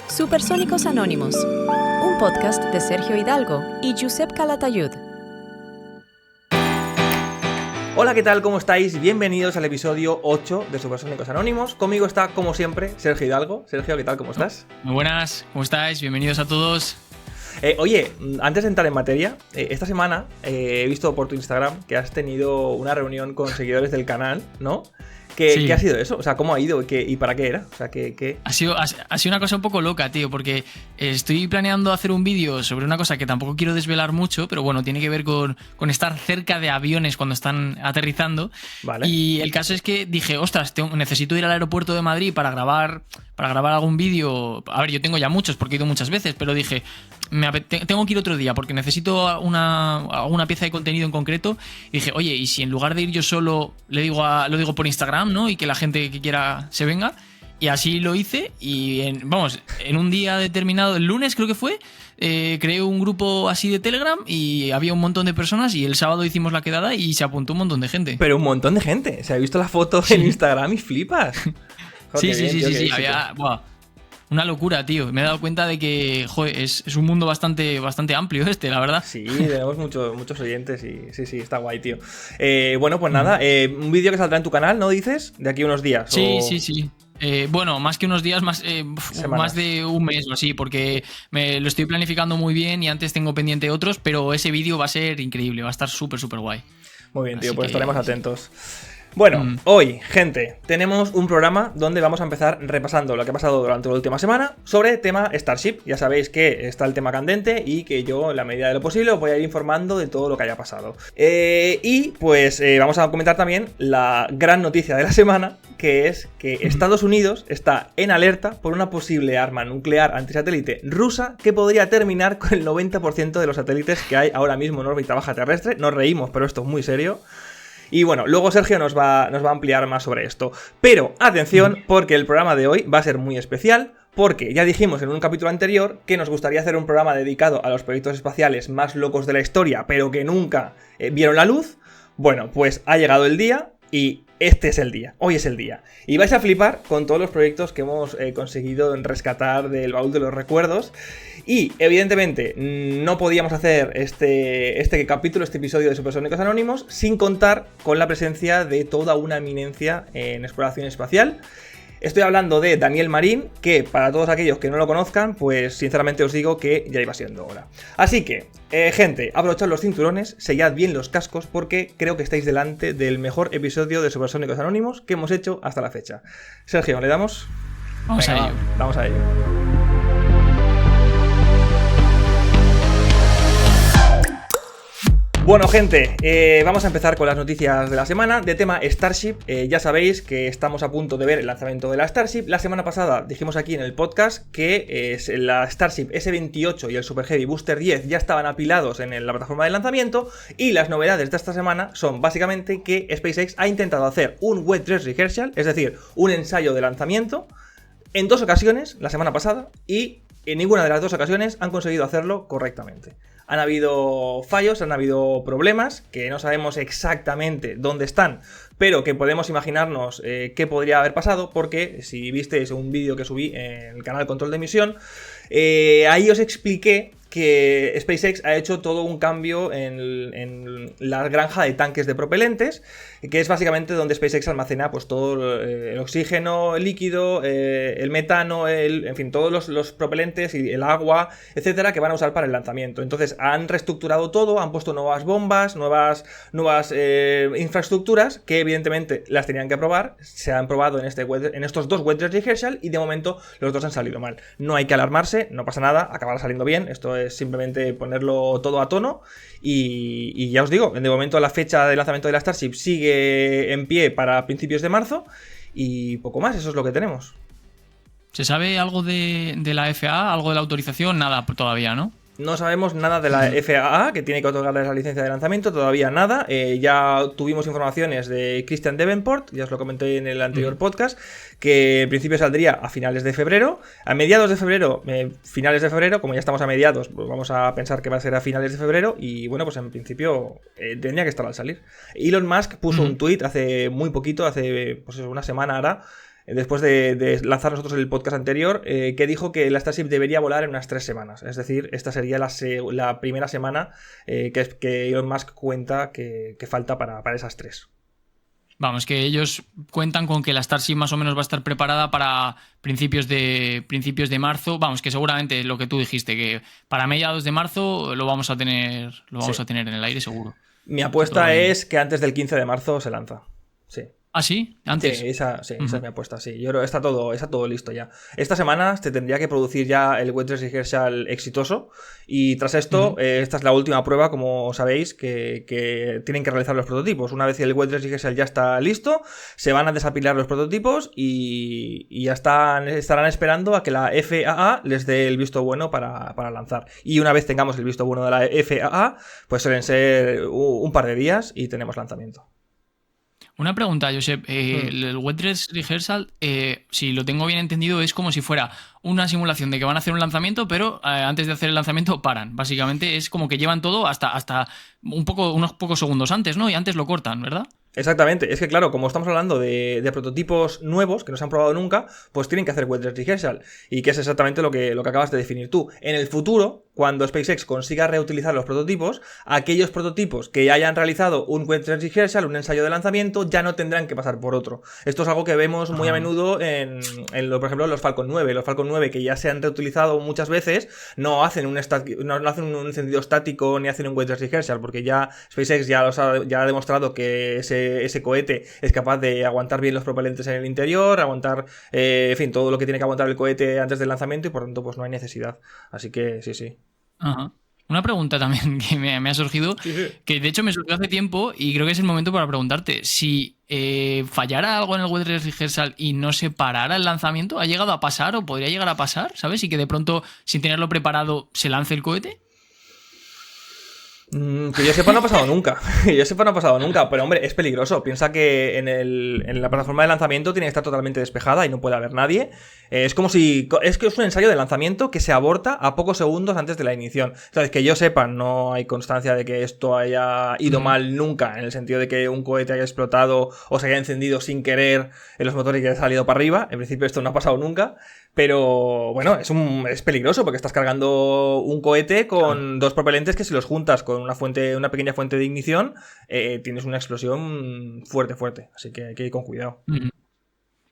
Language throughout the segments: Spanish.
Supersónicos Anónimos, un podcast de Sergio Hidalgo y Josep Calatayud. Hola, ¿qué tal? ¿Cómo estáis? Bienvenidos al episodio 8 de Supersónicos Anónimos. Conmigo está, como siempre, Sergio Hidalgo. Sergio, ¿qué tal? ¿Cómo estás? Muy buenas, ¿cómo estáis? Bienvenidos a todos. Oye, antes de entrar en materia, esta semana he visto por tu Instagram que has tenido una reunión con seguidores del canal, ¿no? Sí. ¿Qué ha sido eso? O sea, ¿cómo ha ido? ¿Y para qué era? O sea, ¿qué? Ha sido una cosa un poco loca, tío, porque estoy planeando hacer un vídeo sobre una cosa que tampoco quiero desvelar mucho, pero bueno, tiene que ver con estar cerca de aviones cuando están aterrizando. Vale. Y el caso es que dije, ostras, necesito ir al aeropuerto de Madrid para grabar algún vídeo. A ver, yo tengo ya muchos porque he ido muchas veces, pero dije, tengo que ir otro día porque necesito alguna pieza de contenido en concreto. Y dije, oye, ¿y si en lugar de ir yo solo lo digo por Instagram, ¿no? Y que la gente que quiera se venga? Y así lo hice y en un día determinado, el lunes creo que fue, creé un grupo así de Telegram y había un montón de personas y el sábado hicimos la quedada y se apuntó un montón de gente. Pero un montón de gente. Se ha visto las fotos en Instagram y flipas. Joder, sí. Había, una locura, tío. Me he dado cuenta de que, joder, es un mundo bastante amplio la verdad. Sí, tenemos muchos oyentes y sí, está guay, tío. Bueno, pues nada, un vídeo que saldrá en tu canal, ¿no dices? De aquí a unos días. Sí. Bueno, más que unos días, más de un mes o así, porque me lo estoy planificando muy bien y antes tengo pendiente otros, pero ese vídeo va a ser increíble, va a estar súper guay. Muy bien, tío, pues estaremos atentos. Bueno, hoy, gente, tenemos un programa donde vamos a empezar repasando lo que ha pasado durante la última semana sobre tema Starship. Ya sabéis que está el tema candente y que yo, en la medida de lo posible, os voy a ir informando de todo lo que haya pasado. Y pues vamos a comentar también la gran noticia de la semana, que es que Estados Unidos está en alerta por una posible arma nuclear antisatélite rusa que podría terminar con el 90% de los satélites que hay ahora mismo en órbita baja terrestre. Nos reímos, pero esto es muy serio. Y bueno, luego Sergio nos va a ampliar más sobre esto. Pero atención, porque el programa de hoy va a ser muy especial, porque ya dijimos en un capítulo anterior que nos gustaría hacer un programa dedicado a los proyectos espaciales más locos de la historia, pero que nunca vieron la luz. Bueno, pues ha llegado el día y este es el día, hoy es el día. Y vais a flipar con todos los proyectos que hemos conseguido rescatar del baúl de los recuerdos. Y evidentemente no podíamos hacer este capítulo, este episodio de Supersónicos Anónimos sin contar con la presencia de toda una eminencia en exploración espacial. Estoy hablando de Daniel Marín, que para todos aquellos que no lo conozcan, pues sinceramente os digo que ya iba siendo hora. Así que, gente, abrochad los cinturones, sellad bien los cascos, porque creo que estáis delante del mejor episodio de Supersónicos Anónimos que hemos hecho hasta la fecha. Sergio, ¿le damos? Vamos a ello. Vamos a ello. Bueno, gente, vamos a empezar con las noticias de la semana de tema Starship. Ya sabéis que estamos a punto de ver el lanzamiento de la Starship. La semana pasada dijimos aquí en el podcast que la Starship S28 y el Super Heavy Booster 10 ya estaban apilados en la plataforma de lanzamiento, y las novedades de esta semana son básicamente que SpaceX ha intentado hacer un wet dress rehearsal, es decir, un ensayo de lanzamiento, en 2 ocasiones, la semana pasada, y en ninguna de las 2 ocasiones han conseguido hacerlo correctamente. Han habido fallos, han habido problemas que no sabemos exactamente dónde están, pero que podemos imaginarnos qué podría haber pasado, porque si visteis un vídeo que subí en el canal Control de Misión, ahí os expliqué que SpaceX ha hecho todo un cambio en la granja de tanques de propelentes, que es básicamente donde SpaceX almacena pues todo el oxígeno, el líquido, el metano, en fin, todos los propelentes y el agua, etcétera, que van a usar para el lanzamiento. Entonces han reestructurado todo, han puesto nuevas bombas, nuevas infraestructuras que evidentemente las tenían que probar. Se han probado en estos 2 wet dress rehearsal y de momento los 2 han salido mal. No hay que alarmarse, no pasa nada, acabará saliendo bien. Esto es simplemente ponerlo todo a tono y ya os digo, de momento la fecha de lanzamiento de la Starship sigue en pie para principios de marzo y poco más, eso es lo que tenemos. ¿Se sabe algo de la FAA, algo de la autorización? Nada todavía, ¿no? no sabemos nada de la FAA, que tiene que otorgarles la licencia de lanzamiento, todavía nada. Ya tuvimos informaciones de Christian Davenport, ya os lo comenté en el anterior podcast, que en principio saldría a finales de febrero. A mediados de febrero, finales de febrero, como ya estamos a mediados, pues vamos a pensar que va a ser a finales de febrero. Y bueno, pues en principio tendría que estar al salir. Elon Musk puso un tuit hace muy poquito, hace pues una semana ahora, después de lanzar nosotros el podcast anterior, que dijo que la Starship debería volar en unas 3 semanas. Es decir, esta sería la primera semana que Elon Musk cuenta que falta para esas 3. Vamos, que ellos cuentan con que la Starship más o menos va a estar preparada para principios de marzo. Vamos, que seguramente lo que tú dijiste, que para mediados de marzo lo vamos a tener en el aire seguro. Mi apuesta es que antes del 15 de marzo se lanza. Sí. ¿Ah, sí? ¿Antes? Sí, esa es mi apuesta, sí. Yo creo que está todo listo ya. Esta semana se tendría que producir ya el Wet Dress Rehearsal exitoso. Y tras esto, esta es la última prueba, como sabéis, que tienen que realizar los prototipos. Una vez que el Wet Dress Rehearsal ya está listo, se van a desapilar los prototipos y ya estarán esperando a que la FAA les dé el visto bueno para lanzar. Y una vez tengamos el visto bueno de la FAA, pues suelen ser un par de días y tenemos lanzamiento. Una pregunta, Josep. El Wet Dress Rehearsal, si lo tengo bien entendido, es como si fuera una simulación de que van a hacer un lanzamiento, pero antes de hacer el lanzamiento paran. Básicamente es como que llevan todo hasta unos pocos segundos antes, ¿no? Y antes lo cortan, ¿verdad? Exactamente, es que claro, como estamos hablando de prototipos nuevos que no se han probado nunca, pues tienen que hacer Wet Dress Rehearsal, y que es exactamente lo que acabas de definir tú. En el futuro, cuando SpaceX consiga reutilizar los prototipos, aquellos prototipos que hayan realizado un Wet Dress Rehearsal, un ensayo de lanzamiento, ya no tendrán que pasar por otro. Esto es algo que vemos muy a menudo por ejemplo, los Falcon 9. Los Falcon 9 que ya se han reutilizado muchas veces, no hacen un encendido estático ni hacen un Wet Dress Rehearsal, porque ya SpaceX ya ha demostrado que ese cohete es capaz de aguantar bien los propelentes en el interior, aguantar, en fin, todo lo que tiene que aguantar el cohete antes del lanzamiento, y por tanto pues no hay necesidad. Así que sí. Ajá. Una pregunta también que me ha surgido, que de hecho me surgió hace tiempo y creo que es el momento para preguntarte si fallara algo en el Wet Dress Rehearsal y no se parara el lanzamiento, ¿ha llegado a pasar o podría llegar a pasar? ¿Sabes? Y que de pronto, sin tenerlo preparado, se lance el cohete. Que yo sepa no ha pasado nunca. Pero hombre, es peligroso. Piensa que en la plataforma de lanzamiento tiene que estar totalmente despejada y no puede haber nadie. Es como si... Es que es un ensayo de lanzamiento que se aborta a pocos segundos antes de la ignición. Entonces, que yo sepa, no hay constancia de que esto haya ido mal nunca, en el sentido de que un cohete haya explotado o se haya encendido sin querer en los motores y haya salido para arriba. En principio esto no ha pasado nunca. Pero bueno, es peligroso porque estás cargando un cohete con dos propelentes que si los juntas con una pequeña fuente de ignición, tienes una explosión fuerte. Así que hay que ir con cuidado.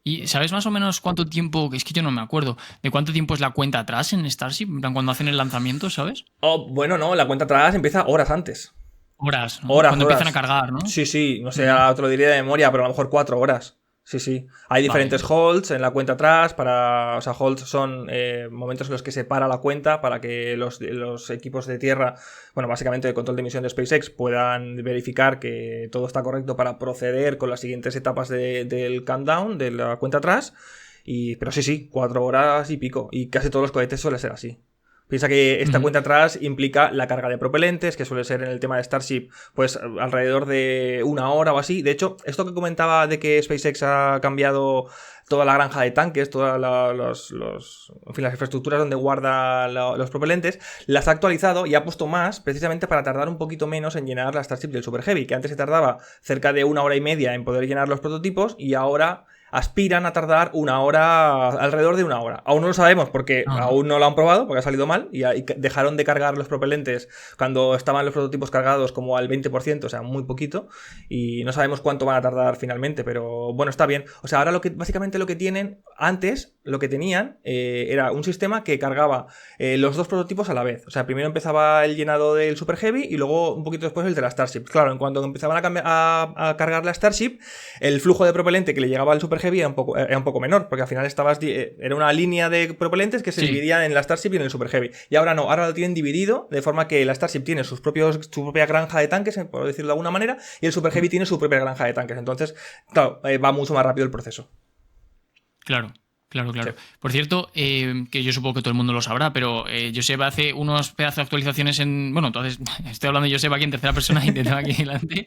¿Y sabes más o menos cuánto tiempo? Es que yo no me acuerdo. ¿De cuánto tiempo es la cuenta atrás en Starship? En plan, cuando hacen el lanzamiento, ¿sabes? Bueno, no, la cuenta atrás empieza horas antes. Horas, ¿no? Cuando empiezan a cargar, ¿no? Sí, no sé, ahora te lo diría de memoria, pero a lo mejor 4 horas. Sí. Hay diferentes holds en la cuenta atrás. O sea, holds son momentos en los que se para la cuenta para que los equipos de tierra, bueno, básicamente el control de misión de SpaceX, puedan verificar que todo está correcto para proceder con las siguientes etapas del countdown, de la cuenta atrás. Pero sí, 4 horas y pico. Y casi todos los cohetes suele ser así. Piensa que esta cuenta atrás implica la carga de propelentes, que suele ser en el tema de Starship, pues alrededor de 1 hora o así. De hecho, esto que comentaba de que SpaceX ha cambiado toda la granja de tanques, todas las infraestructuras donde guarda los propelentes, las ha actualizado y ha puesto más, precisamente para tardar un poquito menos en llenar la Starship del Super Heavy, que antes se tardaba cerca de 1 hora y media en poder llenar los prototipos, y ahora aspiran a tardar 1 hora, alrededor de 1 hora. Aún no lo sabemos porque aún no lo han probado, porque ha salido mal, y dejaron de cargar los propelentes cuando estaban los prototipos cargados como al 20%, o sea, muy poquito, y no sabemos cuánto van a tardar finalmente, pero bueno, está bien. O sea, ahora básicamente lo que tienen, antes lo que tenían era un sistema que cargaba los dos prototipos a la vez. O sea, primero empezaba el llenado del Super Heavy y luego un poquito después el de la Starship. Claro, en cuanto empezaban a cargar la Starship, el flujo de propelente que le llegaba al Super Heavy era un poco menor, porque al final era una línea de propelentes que se dividían en la Starship y en el Super Heavy. Y ahora no, ahora lo tienen dividido, de forma que la Starship tiene su propia granja de tanques, por decirlo de alguna manera, y el Super Heavy tiene su propia granja de tanques. Entonces, claro, va mucho más rápido el proceso. Claro. Claro. Sí. Por cierto, que yo supongo que todo el mundo lo sabrá, pero Josep hace unos pedazos de actualizaciones Bueno, entonces estoy hablando de Josep aquí en tercera persona y te tengo aquí delante.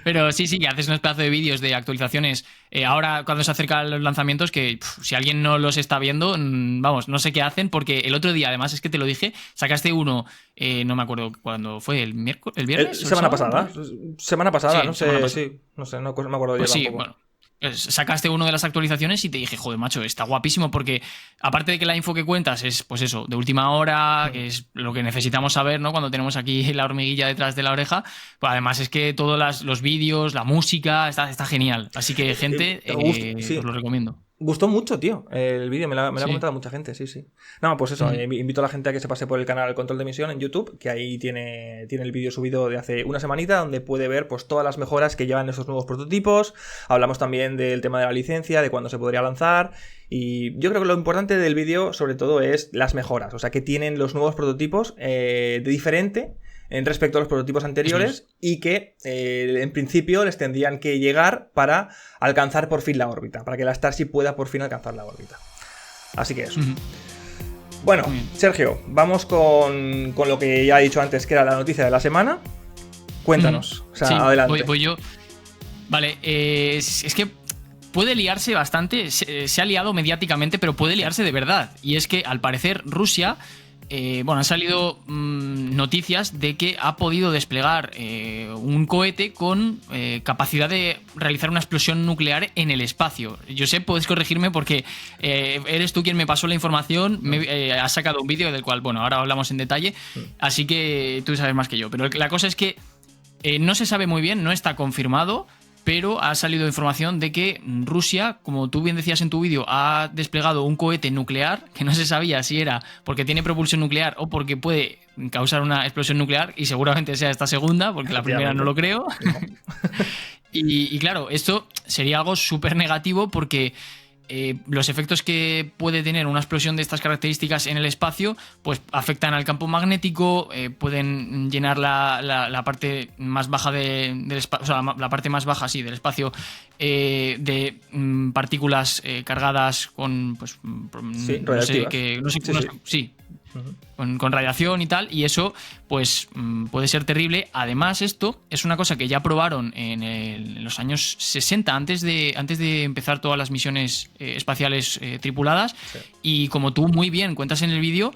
Pero sí, que haces unos pedazos de vídeos de actualizaciones. Ahora, cuando se acercan los lanzamientos, que si alguien no los está viendo, vamos, no sé qué hacen, porque el otro día, además, es que te lo dije, sacaste uno, no me acuerdo cuándo fue, ¿el viernes? Semana pasada. Semana pasada, Sí, no sé, semana pasada. sí. No sé, no me acuerdo Pues yo sí, tampoco. bueno. Sacaste uno de las actualizaciones y te dije, joder, macho, está guapísimo porque aparte de que la info que cuentas es, pues eso, de última hora, que es lo que necesitamos saber, ¿no? Cuando tenemos aquí la hormiguilla detrás de la oreja, pues además es que todos los vídeos, la música, está genial. Así que, gente, sí. os lo recomiendo. Gustó mucho, tío, el vídeo, me lo ha Sí. comentado mucha gente, sí. No, pues eso, invito a la gente a que se pase por el canal Control de Emisión en YouTube, que ahí tiene el vídeo subido de hace una semanita, donde puede ver pues todas las mejoras que llevan esos nuevos prototipos. Hablamos también del tema de la licencia, de cuándo se podría lanzar, y yo creo que lo importante del vídeo, sobre todo, es las mejoras, o sea, que tienen los nuevos prototipos de diferente en respecto a los prototipos anteriores y que en principio les tendrían que llegar para alcanzar por fin la órbita, para que la Starship pueda por fin alcanzar la órbita. Así que eso. Bueno, Sergio, vamos con lo que ya he dicho antes, que era la noticia de la semana. Cuéntanos, o sea, adelante. Voy yo. Vale, es que puede liarse bastante, se ha liado mediáticamente, pero puede liarse de verdad. Y es que, al parecer, Rusia... han salido noticias de que ha podido desplegar un cohete con capacidad de realizar una explosión nuclear en el espacio. Josep, puedes corregirme porque eres tú quien me pasó la información, has sacado un vídeo del cual, ahora hablamos en detalle, así que tú sabes más que yo. Pero la cosa es que no se sabe muy bien, no está confirmado, pero ha salido información de que Rusia, como tú bien decías en tu vídeo, ha desplegado un cohete nuclear, que no se sabía si era porque tiene propulsión nuclear o porque puede causar una explosión nuclear, y seguramente sea esta segunda, porque la primera no lo creo. No. y claro, esto sería algo súper negativo porque... los efectos que puede tener una explosión de estas características en el espacio pues afectan al campo magnético, pueden llenar la parte más baja del espacio, o sea, la parte más baja del espacio de partículas cargadas con pues con radiación y tal, y eso pues puede ser terrible. Además, esto es una cosa que ya probaron en los años 60, antes de empezar todas las misiones espaciales tripuladas, y como tú muy bien cuentas en el vídeo,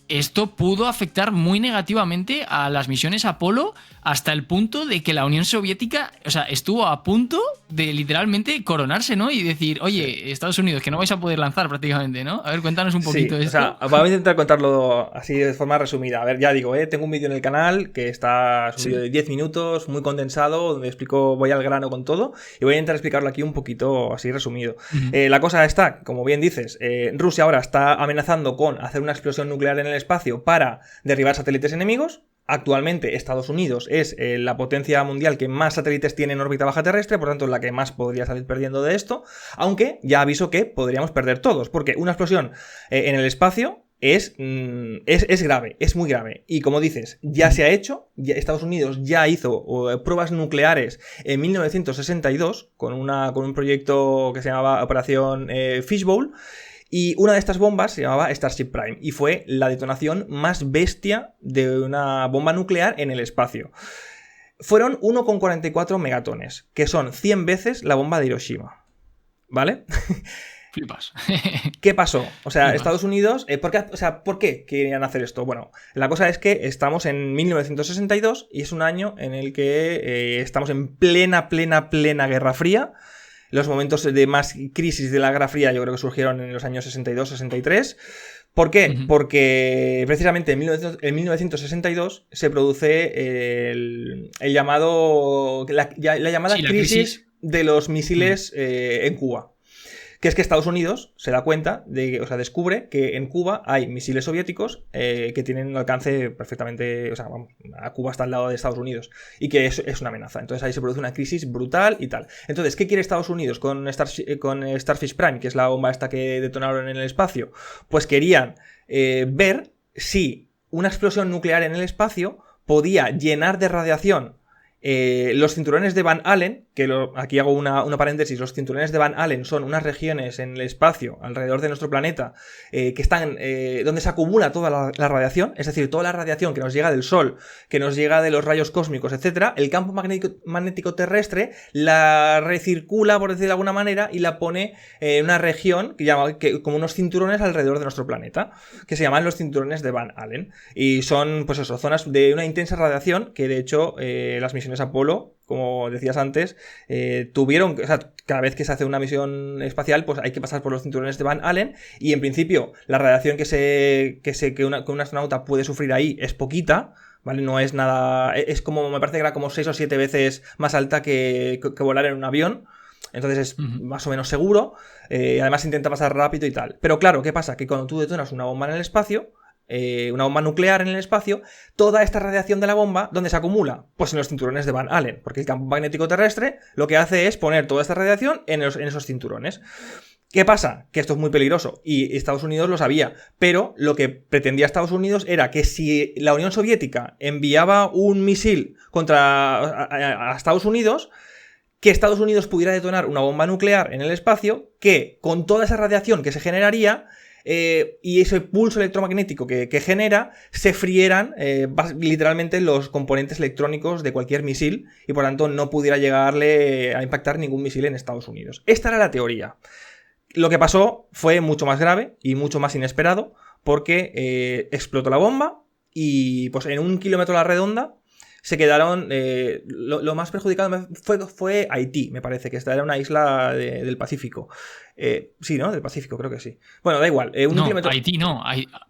esto pudo afectar muy negativamente a las misiones Apolo, hasta el punto de que la Unión Soviética, o sea, estuvo a punto de literalmente coronarse, ¿no? Y decir, oye, Estados Unidos, que no vais a poder lanzar prácticamente, ¿no? A ver, cuéntanos un poquito esto. O sea, vamos a intentar contarlo así de forma resumida. A ver, ya digo, tengo un vídeo en el canal que está subido de 10 minutos, muy condensado, donde voy al grano con todo, y voy a intentar explicarlo aquí un poquito así resumido. La cosa está, como bien dices, Rusia ahora está amenazando con hacer una explosión nuclear en el espacio para derribar satélites enemigos. Actualmente Estados Unidos es la potencia mundial que más satélites tiene en órbita baja terrestre, por tanto la que más podría salir perdiendo de esto, aunque ya aviso que podríamos perder todos, porque una explosión en el espacio es grave, es muy grave. Y como dices, ya se ha hecho, Estados Unidos ya hizo pruebas nucleares en 1962 con un proyecto que se llamaba Operación Fishbowl. Y una de estas bombas se llamaba Starship Prime y fue la detonación más bestia de una bomba nuclear en el espacio. Fueron 1,44 megatones, que son 100 veces la bomba de Hiroshima. ¿Vale? Flipas. ¿Qué pasó? O sea, Estados Unidos... ¿por qué querían hacer esto? Bueno, la cosa es que estamos en 1962 y es un año en el que estamos en plena Guerra Fría. Los momentos de más crisis de la Guerra Fría yo creo que surgieron en los años 62-63. ¿Por qué? Porque precisamente en 1962 se produce la llamada crisis de los misiles en Cuba. Que es que Estados Unidos se da cuenta, descubre que en Cuba hay misiles soviéticos que tienen un alcance perfectamente... O sea, vamos, Cuba está al lado de Estados Unidos y que es una amenaza. Entonces ahí se produce una crisis brutal y tal. Entonces, ¿qué quiere Estados Unidos con Starfish Prime, que es la bomba esta que detonaron en el espacio? Pues querían ver si una explosión nuclear en el espacio podía llenar de radiación los cinturones de Van Allen, aquí hago una paréntesis, los cinturones de Van Allen son unas regiones en el espacio alrededor de nuestro planeta que están donde se acumula toda la radiación, es decir, toda la radiación que nos llega del Sol, que nos llega de los rayos cósmicos, etcétera. El campo magnético terrestre la recircula, por decir de alguna manera, y la pone en una región como unos cinturones alrededor de nuestro planeta, que se llaman los cinturones de Van Allen. Y son, pues eso, zonas de una intensa radiación que, de hecho, las misiones Apolo, como decías antes, o sea, cada vez que se hace una misión espacial, pues hay que pasar por los cinturones de Van Allen, y en principio la radiación que un astronauta puede sufrir ahí es poquita, ¿vale? No es nada, es como, me parece que era como 6 o 7 veces más alta que volar en un avión. Entonces es más o menos seguro, además intenta pasar rápido y tal. Pero claro, ¿qué pasa? Que cuando tú detonas una bomba en el espacio, una bomba nuclear en el espacio, toda esta radiación de la bomba, ¿dónde se acumula? Pues en los cinturones de Van Allen, porque el campo magnético terrestre lo que hace es poner toda esta radiación en esos cinturones. ¿Qué pasa? Que esto es muy peligroso, y Estados Unidos lo sabía, pero lo que pretendía Estados Unidos era que si la Unión Soviética enviaba un misil a Estados Unidos, que Estados Unidos pudiera detonar una bomba nuclear en el espacio, que con toda esa radiación que se generaría, y ese pulso electromagnético que genera, se frieran literalmente los componentes electrónicos de cualquier misil, y por tanto no pudiera llegarle a impactar ningún misil en Estados Unidos. Esta era la teoría. Lo que pasó fue mucho más grave y mucho más inesperado, porque explotó la bomba y pues en 1 kilómetro a la redonda se quedaron, lo más perjudicado fue Haití, me parece, que esta era una isla del Pacífico. Sí, ¿no? Del Pacífico, creo que sí. Bueno, da igual. Haití no.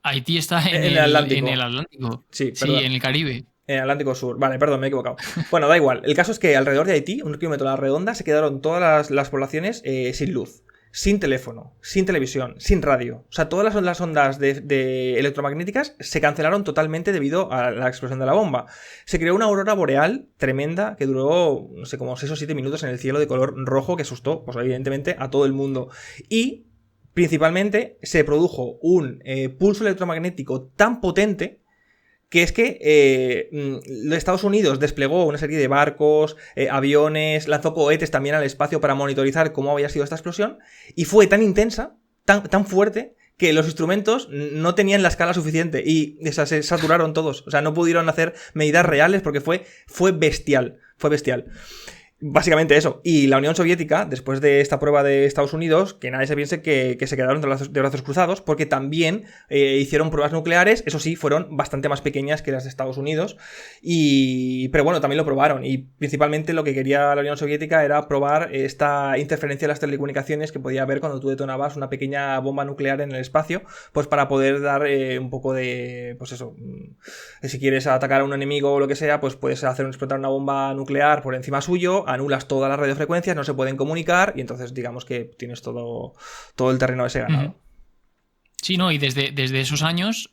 Haití está en el Atlántico. Sí, en el Caribe. En el Atlántico Sur. Vale, perdón, me he equivocado. Bueno, da igual. El caso es que alrededor de Haití, 1 kilómetro a la redonda, se quedaron todas las poblaciones sin luz, sin teléfono, sin televisión, sin radio. O sea, todas las ondas de electromagnéticas se cancelaron totalmente debido a la explosión de la bomba. Se creó una aurora boreal tremenda que duró, no sé, como 6 o 7 minutos en el cielo de color rojo, que asustó, pues evidentemente, a todo el mundo. Y, principalmente, se produjo un pulso electromagnético tan potente que es que Estados Unidos desplegó una serie de barcos, aviones, lanzó cohetes también al espacio para monitorizar cómo había sido esta explosión, y fue tan intensa, tan fuerte, que los instrumentos no tenían la escala suficiente y se saturaron todos. O sea, no pudieron hacer medidas reales porque fue bestial. Básicamente eso. Y la Unión Soviética, después de esta prueba de Estados Unidos, que nadie se piense que se quedaron de brazos cruzados, porque también hicieron pruebas nucleares, eso sí, fueron bastante más pequeñas que las de Estados Unidos, pero bueno, también lo probaron, y principalmente lo que quería la Unión Soviética era probar esta interferencia de las telecomunicaciones que podía haber cuando tú detonabas una pequeña bomba nuclear en el espacio, pues para poder dar un poco de, pues eso, si quieres atacar a un enemigo o lo que sea, pues puedes hacer explotar una bomba nuclear por encima suyo, anulas todas las radiofrecuencias, no se pueden comunicar, y entonces digamos que tienes todo el terreno ese ganado. Sí, no, y desde esos años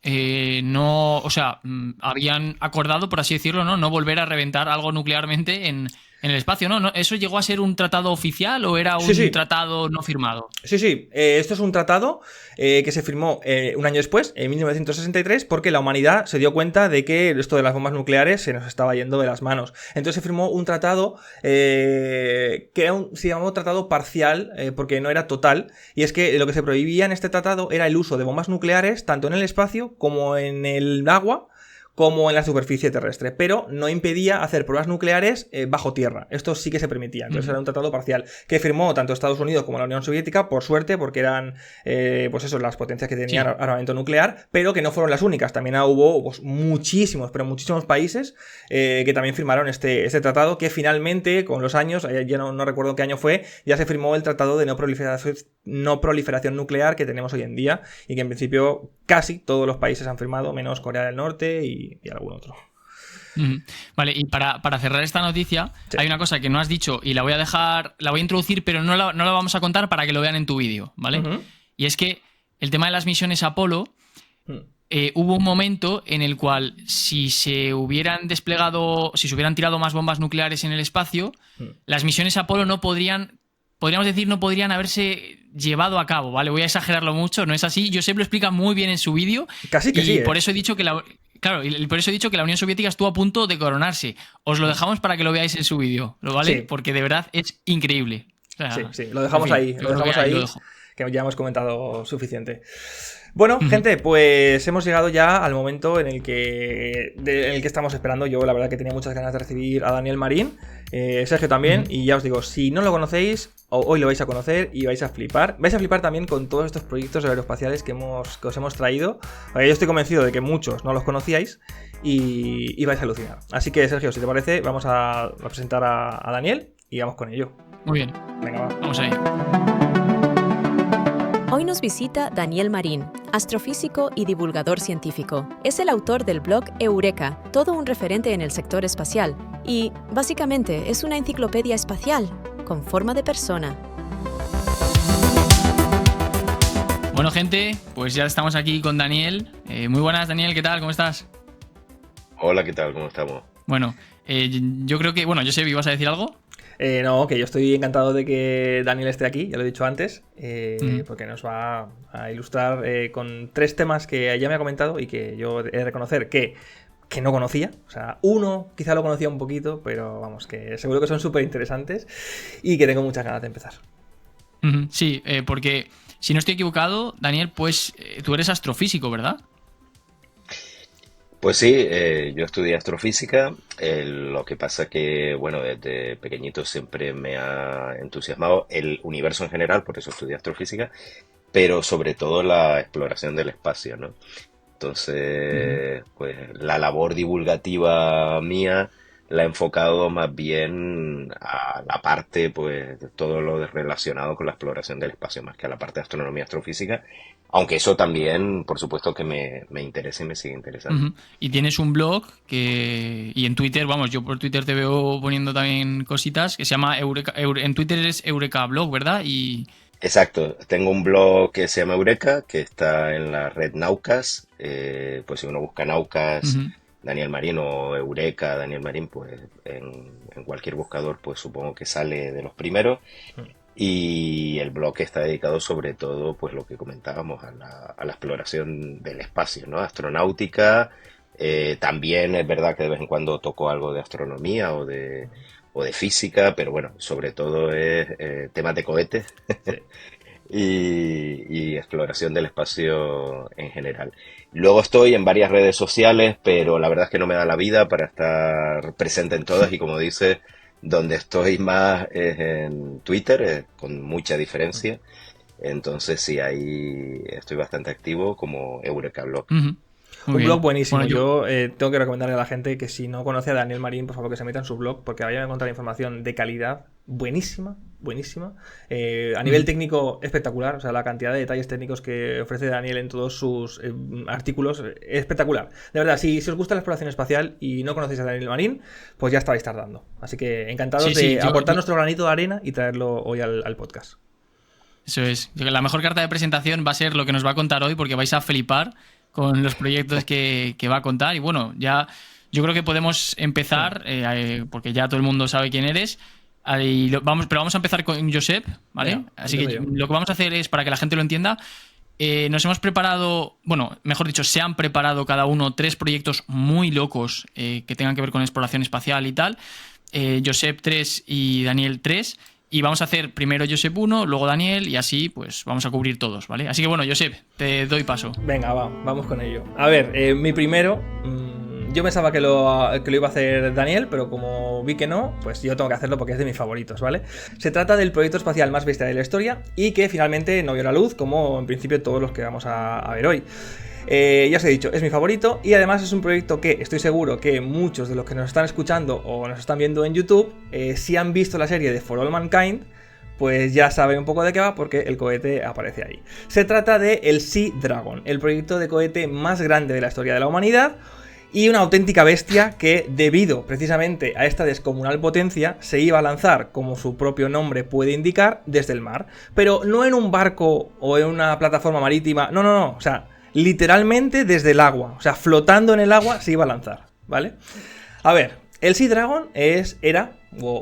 habían acordado, por así decirlo, no volver a reventar algo nuclearmente en el espacio, ¿no? ¿Eso llegó a ser un tratado oficial o era un tratado no firmado? Sí. Esto es un tratado que se firmó un año después, en 1963, porque la humanidad se dio cuenta de que esto de las bombas nucleares se nos estaba yendo de las manos. Entonces se firmó un tratado que se llamó tratado parcial, porque no era total, y es que lo que se prohibía en este tratado era el uso de bombas nucleares tanto en el espacio como en el agua, como en la superficie terrestre, pero no impedía hacer pruebas nucleares bajo tierra. Esto sí que se permitía. Entonces era un tratado parcial que firmó tanto Estados Unidos como la Unión Soviética, por suerte, porque eran pues eso, las potencias que tenían armamento nuclear, pero que no fueron las únicas. También hubo pues, muchísimos países que también firmaron este tratado, que finalmente, con los años, ya no recuerdo qué año fue, ya se firmó el tratado de no proliferación nuclear que tenemos hoy en día, y que en principio casi todos los países han firmado, menos Corea del Norte y algún otro. Vale, y para cerrar esta noticia, hay una cosa que no has dicho y la voy a introducir, pero no la vamos a contar para que lo vean en tu vídeo, ¿vale? Y es que el tema de las misiones Apolo, hubo un momento en el cual si se hubieran tirado más bombas nucleares en el espacio, las misiones Apolo no podrían haberse llevado a cabo, ¿vale? Voy a exagerarlo mucho, no es así. Josep lo explica muy bien en su vídeo. Casi que sí. Y por eso he dicho que claro, y por eso he dicho que la Unión Soviética estuvo a punto de coronarse. Os lo dejamos para que lo veáis en su vídeo, ¿lo vale? Sí. Porque de verdad es increíble. O sea, sí, lo dejamos ahí. Lo dejamos ahí, que ya hemos comentado suficiente. Bueno, gente, pues hemos llegado ya al momento en el que estamos esperando. Yo la verdad que tenía muchas ganas de recibir a Daniel Marín, Sergio también, y ya os digo, si no lo conocéis, hoy lo vais a conocer y vais a flipar. Vais a flipar también con todos estos proyectos aeroespaciales que os hemos traído, porque yo estoy convencido de que muchos no los conocíais y vais a alucinar. Así que, Sergio, si te parece, vamos a presentar a Daniel y vamos con ello. Muy bien. Venga, va. Vamos ahí. Hoy nos visita Daniel Marín, astrofísico y divulgador científico. Es el autor del blog Eureka, todo un referente en el sector espacial. Y, básicamente, es una enciclopedia espacial, con forma de persona. Bueno, gente, pues ya estamos aquí con Daniel. Muy buenas, Daniel, ¿qué tal? ¿Cómo estás? Hola, ¿qué tal? ¿Cómo estamos? Bueno, yo creo que... Bueno, Josep, ¿ibas a decir algo? No, que yo estoy encantado de que Daniel esté aquí, ya lo he dicho antes, porque nos va a ilustrar con 3 temas que ya me ha comentado y que yo he de reconocer que no conocía. O sea, uno quizá lo conocía un poquito, pero vamos, que seguro que son súper interesantes y que tengo muchas ganas de empezar. Sí, porque si no estoy equivocado, Daniel, pues tú eres astrofísico, ¿verdad? Pues sí, yo estudié astrofísica, lo que pasa que, bueno, desde pequeñito siempre me ha entusiasmado el universo en general, por eso estudié astrofísica, pero sobre todo la exploración del espacio, ¿no? Entonces, pues la labor divulgativa mía la he enfocado más bien a la parte, pues, de todo lo relacionado con la exploración del espacio, más que a la parte de astronomía astrofísica. Aunque eso también, por supuesto, que me interesa y me sigue interesando. Y tienes un blog y en Twitter, vamos, yo por Twitter te veo poniendo también cositas, que se llama Eureka, en Twitter es Eureka Blog, ¿verdad? Exacto, tengo un blog que se llama Eureka, que está en la red Naucas. Pues si uno busca Naucas, Daniel Marín o Eureka, Daniel Marín, pues en cualquier buscador, pues supongo que sale de los primeros. Y el blog está dedicado sobre todo, pues lo que comentábamos, a la exploración del espacio, ¿no? Astronáutica, también es verdad que de vez en cuando toco algo de astronomía o de física, pero bueno, sobre todo es temas de cohetes y exploración del espacio en general. Luego estoy en varias redes sociales, pero la verdad es que no me da la vida para estar presente en todas y como dices, donde estoy más es en Twitter, con mucha diferencia. Entonces sí, ahí estoy bastante activo como Eureka Blog. Un blog buenísimo. Bueno, yo tengo que recomendarle a la gente que si no conoce a Daniel Marín, por favor que se meta en su blog, porque vayan a encontrar información de calidad buenísima, buenísima. A nivel técnico espectacular, o sea, la cantidad de detalles técnicos que ofrece Daniel en todos sus artículos es espectacular. De verdad, si os gusta la exploración espacial y no conocéis a Daniel Marín, pues ya estabais tardando. Así que encantados de aportar nuestro granito de arena y traerlo hoy al podcast. Eso es. La mejor carta de presentación va a ser lo que nos va a contar hoy, porque vais a flipar con los proyectos que va a contar. Y bueno, ya yo creo que podemos empezar, porque ya todo el mundo sabe quién eres. Pero vamos a empezar con Josep, ¿vale? Bien, así que lo que vamos a hacer es, para que la gente lo entienda, nos hemos preparado, bueno, mejor dicho, se han preparado cada uno 3 proyectos muy locos que tengan que ver con exploración espacial y tal. Josep 3 y Daniel 3. Y vamos a hacer primero Josep 1, luego Daniel, y así pues vamos a cubrir todos, ¿vale? Así que bueno, Josep, te doy paso. Venga, vamos con ello. A ver, mi primero, yo pensaba que lo iba a hacer Daniel, pero como vi que no, pues yo tengo que hacerlo porque es de mis favoritos, ¿vale? Se trata del proyecto espacial más bestia de la historia y que finalmente no vio la luz, como en principio todos los que vamos a ver hoy. Ya os he dicho, es mi favorito y además es un proyecto que estoy seguro que muchos de los que nos están escuchando o nos están viendo en YouTube, si han visto la serie de For All Mankind, pues ya saben un poco de qué va porque el cohete aparece ahí. Se trata de el Sea Dragon, el proyecto de cohete más grande de la historia de la humanidad y una auténtica bestia que, debido precisamente a esta descomunal potencia, se iba a lanzar, como su propio nombre puede indicar, desde el mar. Pero no en un barco o en una plataforma marítima, no, o sea, literalmente desde el agua, o sea, flotando en el agua se iba a lanzar, ¿vale? A ver, el Sea Dragon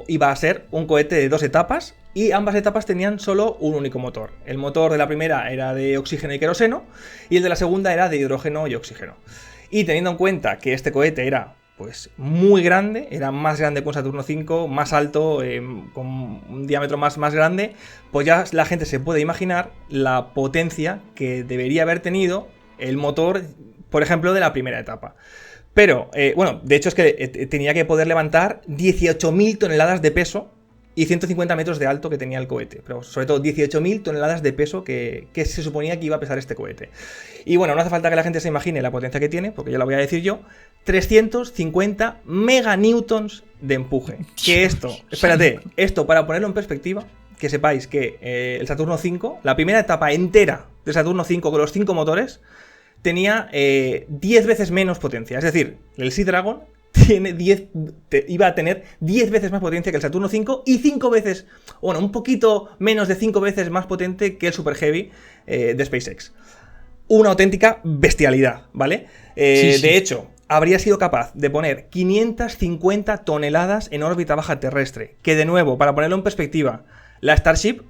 iba a ser un cohete de 2 etapas y ambas etapas tenían solo un único motor. El motor de la primera era de oxígeno y queroseno y el de la segunda era de hidrógeno y oxígeno. Y teniendo en cuenta que este cohete era pues muy grande, era más grande que un Saturno V, más alto, con un diámetro más grande, pues ya la gente se puede imaginar la potencia que debería haber tenido el motor, por ejemplo, de la primera etapa. Pero, bueno, de hecho es que tenía que poder levantar 18.000 toneladas de peso y 150 metros de alto que tenía el cohete, pero sobre todo 18.000 toneladas de peso que se suponía que iba a pesar este cohete. Y bueno, no hace falta que la gente se imagine la potencia que tiene, porque ya la voy a decir yo, 350 meganewtons de empuje. Que esto, espérate, esto para ponerlo en perspectiva, que sepáis que el Saturno V, la primera etapa entera del Saturno V con los 5 motores, tenía 10 veces menos potencia. Es decir, el Sea Dragon iba a tener 10 veces más potencia que el Saturno V y 5 veces, bueno, un poquito menos de 5 veces más potente que el Super Heavy de SpaceX. Una auténtica bestialidad, ¿vale? Sí. De hecho, habría sido capaz de poner 550 toneladas en órbita baja terrestre, que de nuevo, para ponerlo en perspectiva, la Starship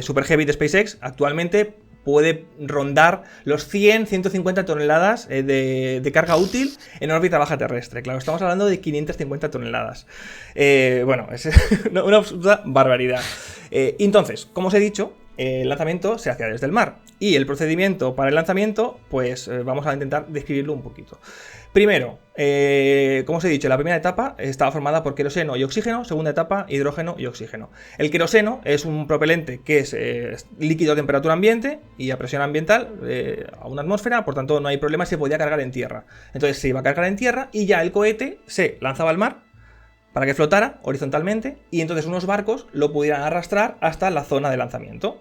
Super Heavy de SpaceX actualmente puede rondar los 100-150 toneladas de carga útil en órbita baja terrestre. Claro, estamos hablando de 550 toneladas. Bueno, es una absoluta barbaridad. Entonces, como os he dicho, el lanzamiento se hacía desde el mar. Y el procedimiento para el lanzamiento, pues vamos a intentar describirlo un poquito. Primero, como os he dicho, la primera etapa estaba formada por queroseno y oxígeno, segunda etapa, hidrógeno y oxígeno. El queroseno es un propelente que es líquido a temperatura ambiente y a presión ambiental, a una atmósfera, por tanto no hay problema, se podía cargar en tierra. Entonces se iba a cargar en tierra y ya el cohete se lanzaba al mar para que flotara horizontalmente y entonces unos barcos lo pudieran arrastrar hasta la zona de lanzamiento.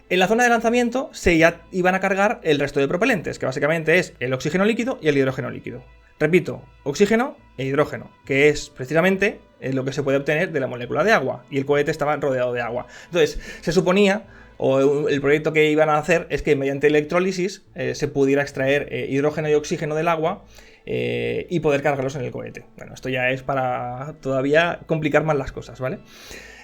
En la zona de lanzamiento se ya iban a cargar el resto de propelentes, que básicamente es el oxígeno líquido y el hidrógeno líquido. Repito, oxígeno e hidrógeno, que es precisamente lo que se puede obtener de la molécula de agua, y el cohete estaba rodeado de agua. Entonces, se suponía, o el proyecto que iban a hacer, es que mediante electrólisis se pudiera extraer hidrógeno y oxígeno del agua y poder cargarlos en el cohete. Bueno, esto ya es para todavía complicar más las cosas, ¿vale?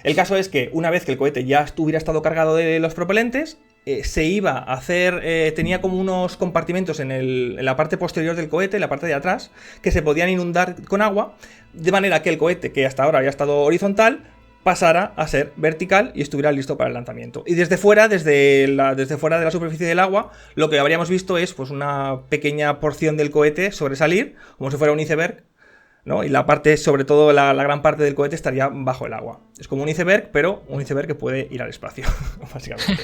El caso es que una vez que el cohete ya hubiera estado cargado de los propelentes, se iba a hacer, tenía como unos compartimentos en la parte posterior del cohete, en la parte de atrás, que se podían inundar con agua, de manera que el cohete, que hasta ahora había estado horizontal, pasara a ser vertical y estuviera listo para el lanzamiento. Y desde fuera, desde fuera de la superficie del agua, lo que habríamos visto es pues una pequeña porción del cohete sobresalir, como si fuera un iceberg, ¿no? Y la parte, sobre todo la gran parte del cohete estaría bajo el agua. Es como un iceberg, pero un iceberg que puede ir al espacio, básicamente.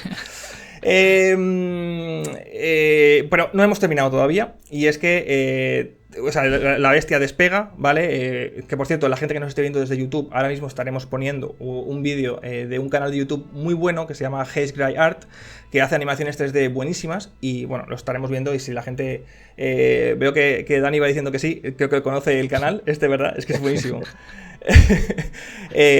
Pero no hemos terminado todavía, y es que o sea, la bestia despega, ¿vale? Que por cierto, la gente que nos esté viendo desde YouTube, ahora mismo estaremos poniendo un vídeo de un canal de YouTube muy bueno que se llama Haze Gray Art, que hace animaciones 3D buenísimas, y bueno, lo estaremos viendo. Y si la gente veo que Dani va diciendo que sí, creo que conoce el canal, ¿verdad? Es que es buenísimo.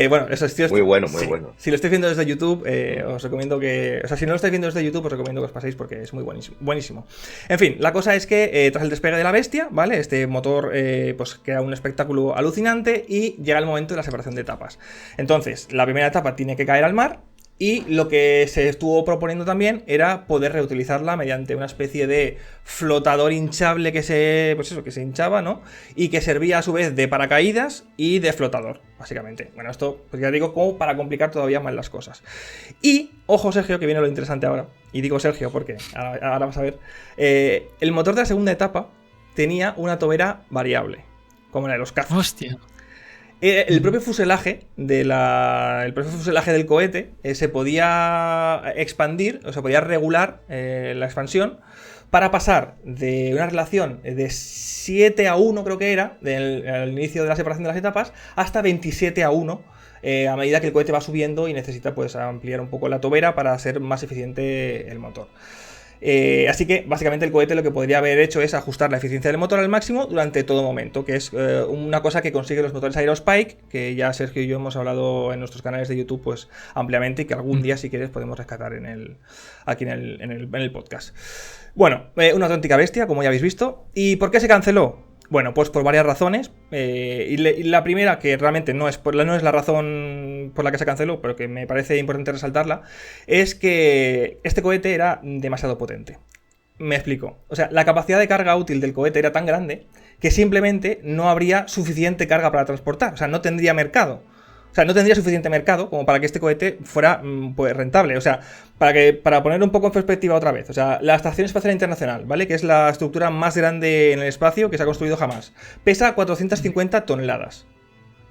Bueno, eso es muy bueno, muy bueno. Si lo estáis viendo desde YouTube, os recomiendo que... O sea, si no lo estáis viendo desde YouTube, os recomiendo que os paséis porque es muy buenísimo. En fin, la cosa es que tras el despegue de la bestia, ¿vale? Este motor pues crea un espectáculo alucinante y llega el momento de la separación de etapas. Entonces, la primera etapa tiene que caer al mar. Y lo que se estuvo proponiendo también era poder reutilizarla mediante una especie de flotador hinchable que se hinchaba, ¿no? Y que servía a su vez de paracaídas y de flotador, básicamente. Bueno, esto, pues ya digo, como para complicar todavía más las cosas. Y, ojo Sergio, que viene lo interesante ahora. Y digo Sergio porque ahora vas a ver. El motor de la segunda etapa tenía una tobera variable, como la de los cazas. ¡Hostia! El propio fuselaje del cohete se podía expandir, o se podía regular la expansión para pasar de una relación de 7-1, creo que era, al inicio de la separación de las etapas, hasta 27-1, a medida que el cohete va subiendo y necesita pues ampliar un poco la tobera para hacer más eficiente el motor. Así que básicamente el cohete lo que podría haber hecho es ajustar la eficiencia del motor al máximo durante todo momento, que es una cosa que consiguen los motores Aerospike, que ya Sergio y yo hemos hablado en nuestros canales de YouTube pues ampliamente, y que algún día, si quieres, podemos rescatar aquí en el podcast. Bueno, una auténtica bestia, como ya habéis visto. ¿Y por qué se canceló? Bueno, pues por varias razones. Y la primera, que realmente no es la razón por la que se canceló, pero que me parece importante resaltarla, es que este cohete era demasiado potente. Me explico. O sea, la capacidad de carga útil del cohete era tan grande que simplemente no habría suficiente carga para transportar. O sea, no tendría mercado. O sea, no tendría suficiente mercado como para que este cohete fuera pues rentable. O sea, para poner un poco en perspectiva otra vez. O sea, la Estación Espacial Internacional, ¿vale? Que es la estructura más grande en el espacio que se ha construido jamás. Pesa 450 toneladas.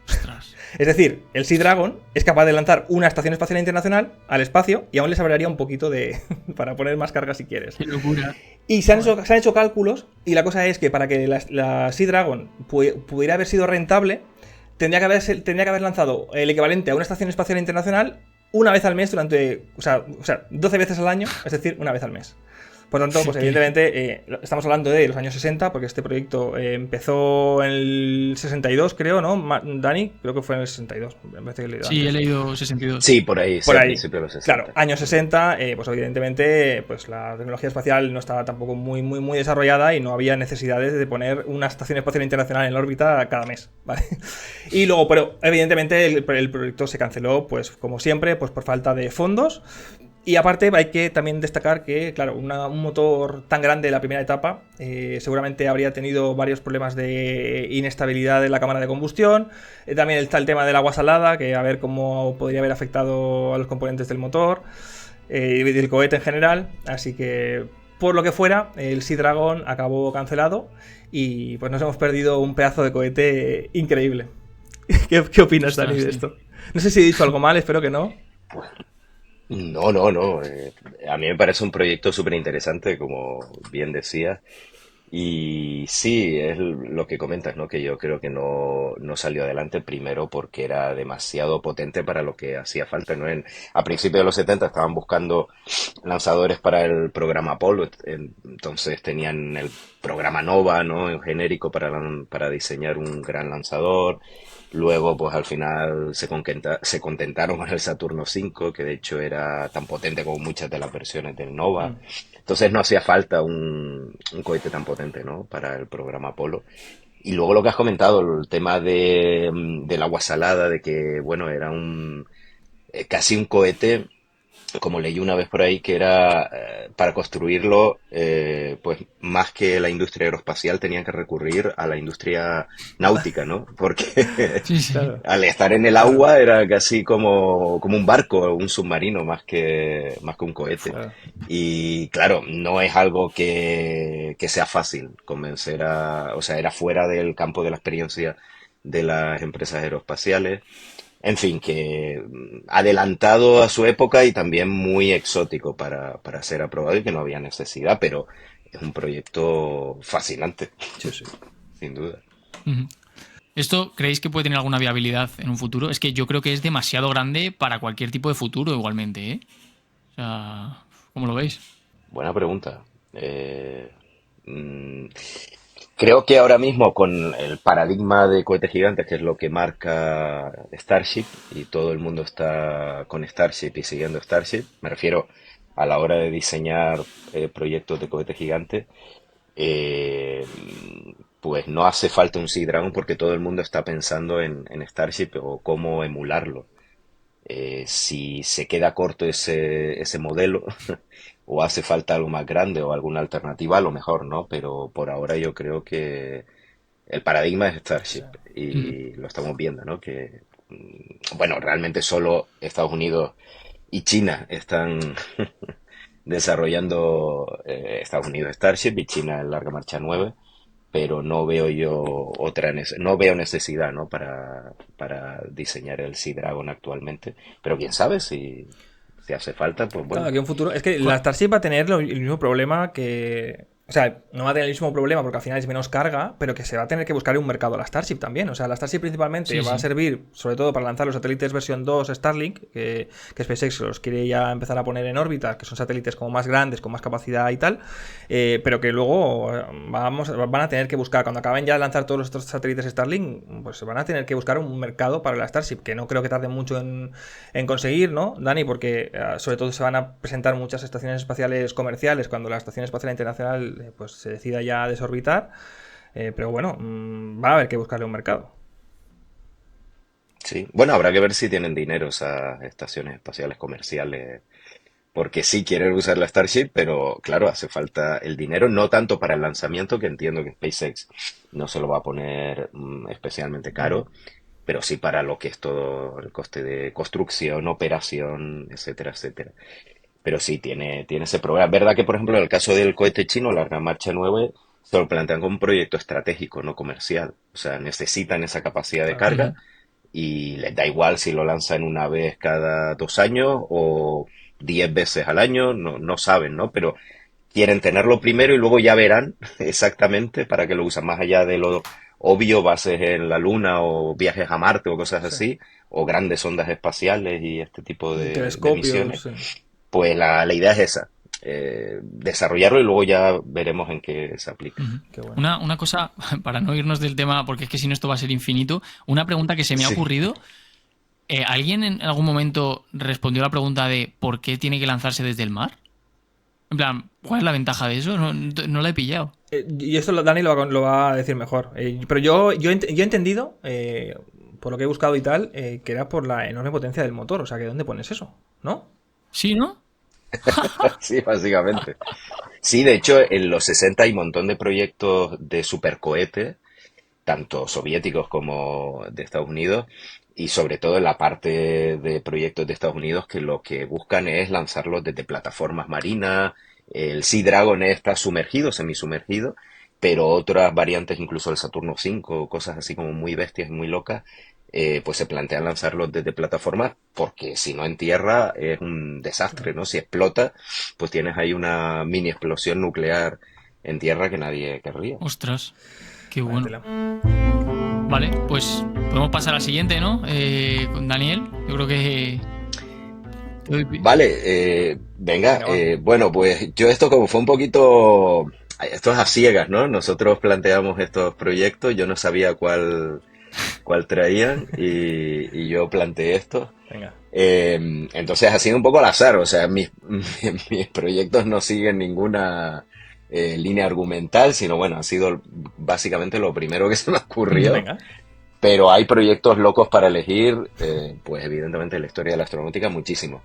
Ostras. Es decir, el Sea Dragon es capaz de lanzar una Estación Espacial Internacional al espacio y aún le sobraría un poquito de para poner más carga si quieres. ¡Qué locura! Y se han hecho cálculos y la cosa es que para que la Sea Dragon pudiera haber sido rentable, tendría que haber lanzado el equivalente a una Estación Espacial Internacional una vez al mes durante... O sea, 12 veces al año, es decir, una vez al mes. Por tanto, pues evidentemente estamos hablando de los años 60, porque este proyecto empezó en el 62, creo, ¿no? Dani, creo que fue en el 62. Sí, he leído 62. Sí, por ahí, por sí, ahí. A principios de los 60. Claro, años 60, pues evidentemente pues la tecnología espacial no estaba tampoco muy desarrollada y no había necesidades de poner una estación espacial internacional en órbita cada mes, ¿vale? Y luego, pero evidentemente el proyecto se canceló, pues como siempre, pues por falta de fondos. Y aparte hay que también destacar que, claro, un motor tan grande en la primera etapa seguramente habría tenido varios problemas de inestabilidad en la cámara de combustión. También está el tema del agua salada, que a ver cómo podría haber afectado a los componentes del motor y del cohete en general. Así que, por lo que fuera, el Sea Dragon acabó cancelado y pues nos hemos perdido un pedazo de cohete increíble. ¿Qué opinas, Dani, de esto? No sé si he dicho algo mal, espero que no. No. A mí me parece un proyecto súper interesante, como bien decías. Y sí, es lo que comentas, ¿no? Que yo creo que no salió adelante primero porque era demasiado potente para lo que hacía falta, ¿no? A principios de los 70 estaban buscando lanzadores para el programa Apollo, entonces tenían el programa Nova, ¿no? En genérico para diseñar un gran lanzador. Luego, pues al final se contentaron con el Saturno V, que de hecho era tan potente como muchas de las versiones del Nova. Entonces no hacía falta un cohete tan potente, ¿no? Para el programa Apolo. Y luego lo que has comentado, el tema del agua salada, de que, bueno, era casi un cohete, como leí una vez por ahí, que era para construirlo, pues más que la industria aeroespacial tenían que recurrir a la industria náutica, ¿no? Porque Sí. al estar en el agua era casi como un barco, un submarino, más que un cohete. Claro. Y claro, no es algo que sea fácil convencer o sea, era fuera del campo de la experiencia de las empresas aeroespaciales. En fin, que adelantado a su época y también muy exótico para ser aprobado y que no había necesidad, pero es un proyecto fascinante. Sí. Sin duda. ¿Esto creéis que puede tener alguna viabilidad en un futuro? Es que yo creo que es demasiado grande para cualquier tipo de futuro igualmente, ¿eh? O sea, ¿cómo lo veis? Buena pregunta. Creo que ahora mismo con el paradigma de cohetes gigantes, que es lo que marca Starship, y todo el mundo está con Starship y siguiendo Starship, me refiero a la hora de diseñar proyectos de cohetes gigantes, pues no hace falta un Sea Dragon porque todo el mundo está pensando en Starship o cómo emularlo. Si se queda corto ese modelo o hace falta algo más grande o alguna alternativa, a lo mejor, ¿no? Pero por ahora yo creo que el paradigma es Starship y lo estamos viendo, ¿no? Que, bueno, realmente solo Estados Unidos y China están desarrollando Estados Unidos Starship y China el Larga Marcha 9, pero no veo yo no veo necesidad, ¿no? para diseñar el Sea Dragon actualmente, pero quién sabe si hace falta, pues bueno. Claro, que un futuro. Es que la Starship va a tener el mismo problema que. O sea, no va a tener el mismo problema porque al final es menos carga, pero que se va a tener que buscar un mercado a la Starship también. O sea, la Starship principalmente va a servir sobre todo para lanzar los satélites versión 2 Starlink, que SpaceX los quiere ya empezar a poner en órbita, que son satélites como más grandes, con más capacidad y tal, pero que luego van a tener que buscar, cuando acaben ya de lanzar todos los otros satélites Starlink, pues van a tener que buscar un mercado para la Starship, que no creo que tarde mucho en conseguir, ¿no, Dani? Porque sobre todo se van a presentar muchas estaciones espaciales comerciales cuando la Estación Espacial Internacional pues se decida ya desorbitar, pero bueno, va a haber que buscarle un mercado. Sí, bueno, habrá que ver si tienen dinero esas estaciones espaciales comerciales porque sí quieren usar la Starship, pero claro, hace falta el dinero, no tanto para el lanzamiento, que entiendo que SpaceX no se lo va a poner especialmente caro, pero sí para lo que es todo el coste de construcción, operación, etcétera, etcétera. Pero sí, tiene ese problema. ¿Verdad que, por ejemplo, en el caso del cohete chino, Larga Marcha 9, se lo plantean como un proyecto estratégico, no comercial? O sea, necesitan esa capacidad de Claro. carga y les da igual si lo lanzan una vez cada 2 años o 10 veces al año, no saben, ¿no? Pero quieren tenerlo primero y luego ya verán exactamente para qué lo usan, más allá de lo obvio, bases en la Luna o viajes a Marte o cosas Sí. así, o grandes ondas espaciales y este tipo de Telescopios, misiones. sí. Pues la idea es esa, desarrollarlo y luego ya veremos en qué se aplica. Qué bueno. Una cosa, para no irnos del tema, porque es que si no esto va a ser infinito, una pregunta que se me ha Sí. ocurrido. ¿Alguien en algún momento respondió a la pregunta de por qué tiene que lanzarse desde el mar? En plan, ¿cuál es la ventaja de eso? No la he pillado. Y esto Dani lo va a decir mejor. Pero yo he entendido, por lo que he buscado y tal, que era por la enorme potencia del motor. O sea, que ¿dónde pones eso? ¿No? ¿Sí, no? Sí, básicamente. Sí, de hecho, en los 60 hay un montón de proyectos de supercohetes, tanto soviéticos como de Estados Unidos, y sobre todo en la parte de proyectos de Estados Unidos que lo que buscan es lanzarlos desde plataformas marinas. El Sea Dragon está sumergido, semisumergido, pero otras variantes, incluso el Saturno V, cosas así como muy bestias y muy locas, pues se plantean lanzarlos desde plataformas porque si no en tierra es un desastre, ¿no? Si explota, pues tienes ahí una mini explosión nuclear en tierra que nadie querría. Ostras, qué Vaya bueno. tela. Vale, pues podemos pasar a la siguiente, ¿no? Con Daniel, yo creo que... Vale, venga, Venga, va. bueno, pues yo esto como fue un poquito, esto es a ciegas, ¿no? Nosotros planteamos estos proyectos, yo no sabía cuál traían y yo planteé esto. Venga. Entonces ha sido un poco al azar, o sea, mis proyectos no siguen ninguna línea argumental, sino bueno, ha sido básicamente lo primero que se me ocurrió. Venga. Pero hay proyectos locos para elegir, pues evidentemente en la historia de la astronáutica muchísimo.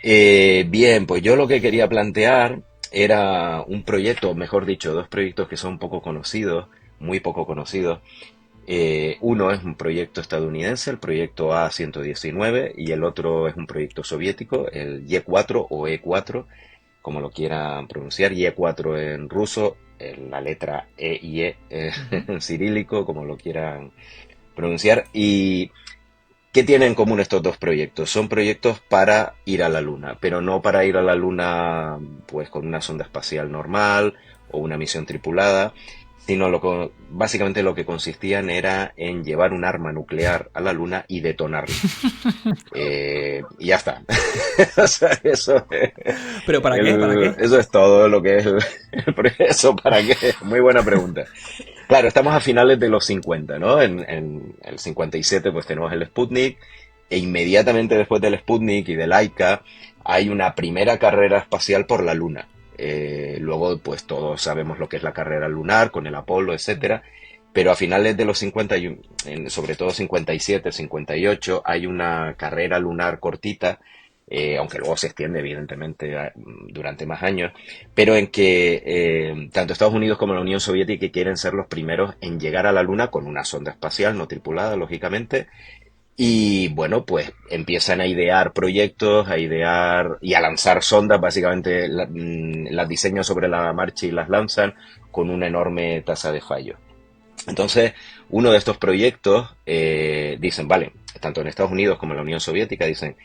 Bien, pues yo lo que quería plantear era un proyecto, mejor dicho, dos proyectos que son poco conocidos, muy poco conocidos. Uno es un proyecto estadounidense, el proyecto A119, y el otro es un proyecto soviético, el Y4 o E4, como lo quieran pronunciar, Y4 en ruso, la letra E y E en cirílico, como lo quieran pronunciar. ¿Y qué tienen en común estos dos proyectos? Son proyectos para ir a la Luna, pero no para ir a la Luna pues con una sonda espacial normal o una misión tripulada, sino básicamente lo que consistían era en llevar un arma nuclear a la Luna y detonarla. Y ya está. O sea, ¿Pero para qué? ¿Para qué? Eso es todo lo que es el proyecto. ¿Para qué? Muy buena pregunta. Claro, estamos a finales de los 50, ¿no? En el 57 pues tenemos el Sputnik e inmediatamente después del Sputnik y del Laika hay una primera carrera espacial por la Luna. Luego pues todos sabemos lo que es la carrera lunar con el Apolo, etcétera. Pero a finales de los 50, sobre todo 57, 58, hay una carrera lunar cortita, aunque luego se extiende evidentemente durante más años, pero en que tanto Estados Unidos como la Unión Soviética quieren ser los primeros en llegar a la Luna con una sonda espacial no tripulada, lógicamente. Y bueno, pues empiezan a idear proyectos, a idear y a lanzar sondas, básicamente las diseñan sobre la marcha y las lanzan con una enorme tasa de fallo. Entonces, uno de estos proyectos dicen, vale, tanto en Estados Unidos como en la Unión Soviética, dicen,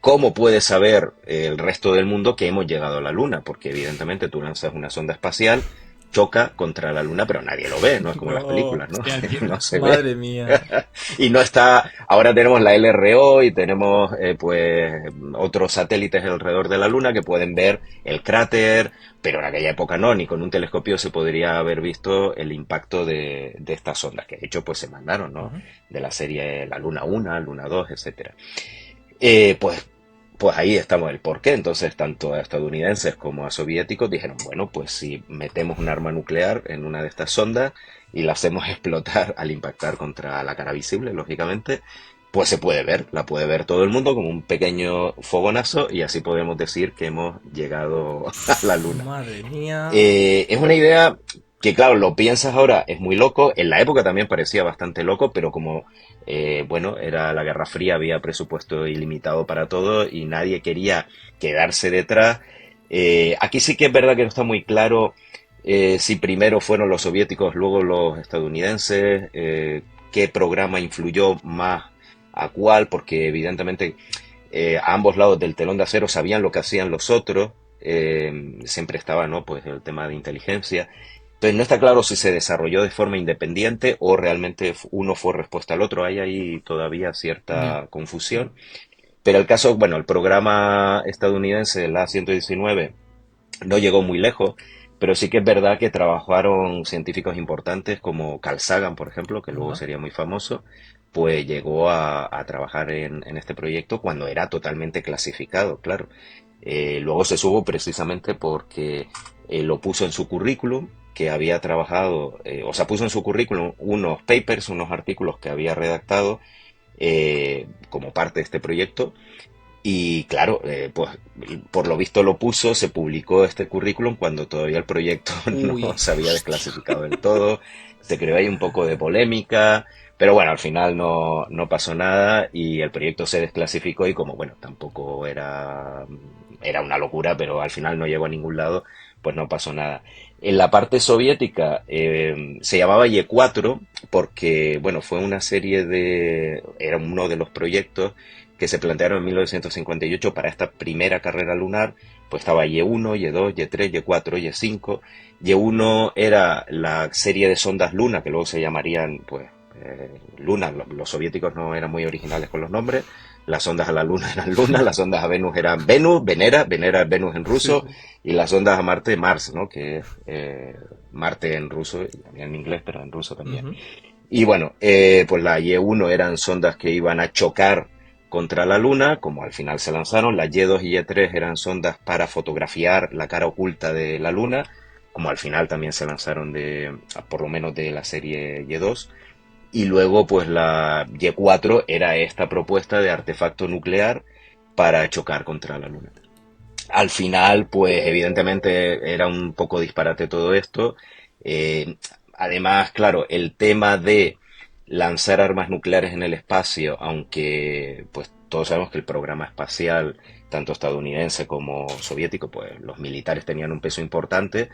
¿cómo puede saber el resto del mundo que hemos llegado a la Luna? Porque evidentemente tú lanzas una sonda espacial, choca contra la Luna, pero nadie lo ve, no es como las películas, ¿no? No se ve. Madre mía. Y no está, ahora tenemos la LRO y tenemos pues otros satélites alrededor de la Luna que pueden ver el cráter, pero en aquella época no, ni con un telescopio se podría haber visto el impacto de estas ondas, que de hecho pues se mandaron, ¿no? De la serie la Luna 1, Luna 2, etcétera. Pues ahí estamos el porqué. Entonces, tanto a estadounidenses como a soviéticos dijeron, bueno, pues si metemos un arma nuclear en una de estas sondas y la hacemos explotar al impactar contra la cara visible, lógicamente, pues se puede ver, la puede ver todo el mundo como un pequeño fogonazo y así podemos decir que hemos llegado a la Luna. Madre mía. Es una idea que, claro, lo piensas ahora, es muy loco. En la época también parecía bastante loco, pero como, bueno, era la Guerra Fría, había presupuesto ilimitado para todo y nadie quería quedarse detrás. Aquí sí que es verdad que no está muy claro si primero fueron los soviéticos, luego los estadounidenses, qué programa influyó más a cuál, porque evidentemente a ambos lados del telón de acero sabían lo que hacían los otros. Siempre estaba, ¿no?, pues el tema de inteligencia. Entonces no está claro si se desarrolló de forma independiente o realmente uno fue respuesta al otro. Hay ahí todavía cierta confusión. Pero el caso, bueno, el programa estadounidense, la 119, no llegó muy lejos, pero sí que es verdad que trabajaron científicos importantes como Carl Sagan, por ejemplo, que luego sería muy famoso, pues llegó a trabajar en este proyecto cuando era totalmente clasificado, claro. Luego se supo precisamente porque lo puso en su currículum, que había trabajado, o sea, puso en su currículum unos papers, unos artículos que había redactado como parte de este proyecto. Y claro, pues por lo visto lo puso, se publicó este currículum cuando todavía el proyecto no se había desclasificado del todo. Se creó ahí un poco de polémica, pero bueno, al final no pasó nada y el proyecto se desclasificó y como bueno, tampoco era una locura, pero al final no llegó a ningún lado, pues no pasó nada. En la parte soviética se llamaba Y4 porque, bueno, fue una serie era uno de los proyectos que se plantearon en 1958 para esta primera carrera lunar. Pues estaba Y1, Y2, Y3, Y4, Y5. Y1 era la serie de sondas Luna, que luego se llamarían, pues, Luna. Los soviéticos no eran muy originales con los nombres. Las sondas a la Luna eran Luna, las sondas a Venus eran Venus, Venera es Venus en ruso, y las sondas a Marte, Mars, ¿no?, que es Marte en ruso, y también en inglés, pero en ruso también. Y bueno, pues la Y1 eran sondas que iban a chocar contra la Luna, como al final se lanzaron. Las Y2 y Y3 eran sondas para fotografiar la cara oculta de la Luna, como al final también se lanzaron por lo menos de la serie Y2. Y luego, pues la Y4 era esta propuesta de artefacto nuclear para chocar contra la Luna. Al final, pues evidentemente era un poco disparate todo esto. Además, claro, el tema de lanzar armas nucleares en el espacio, aunque pues todos sabemos que el programa espacial, tanto estadounidense como soviético, pues los militares tenían un peso importante,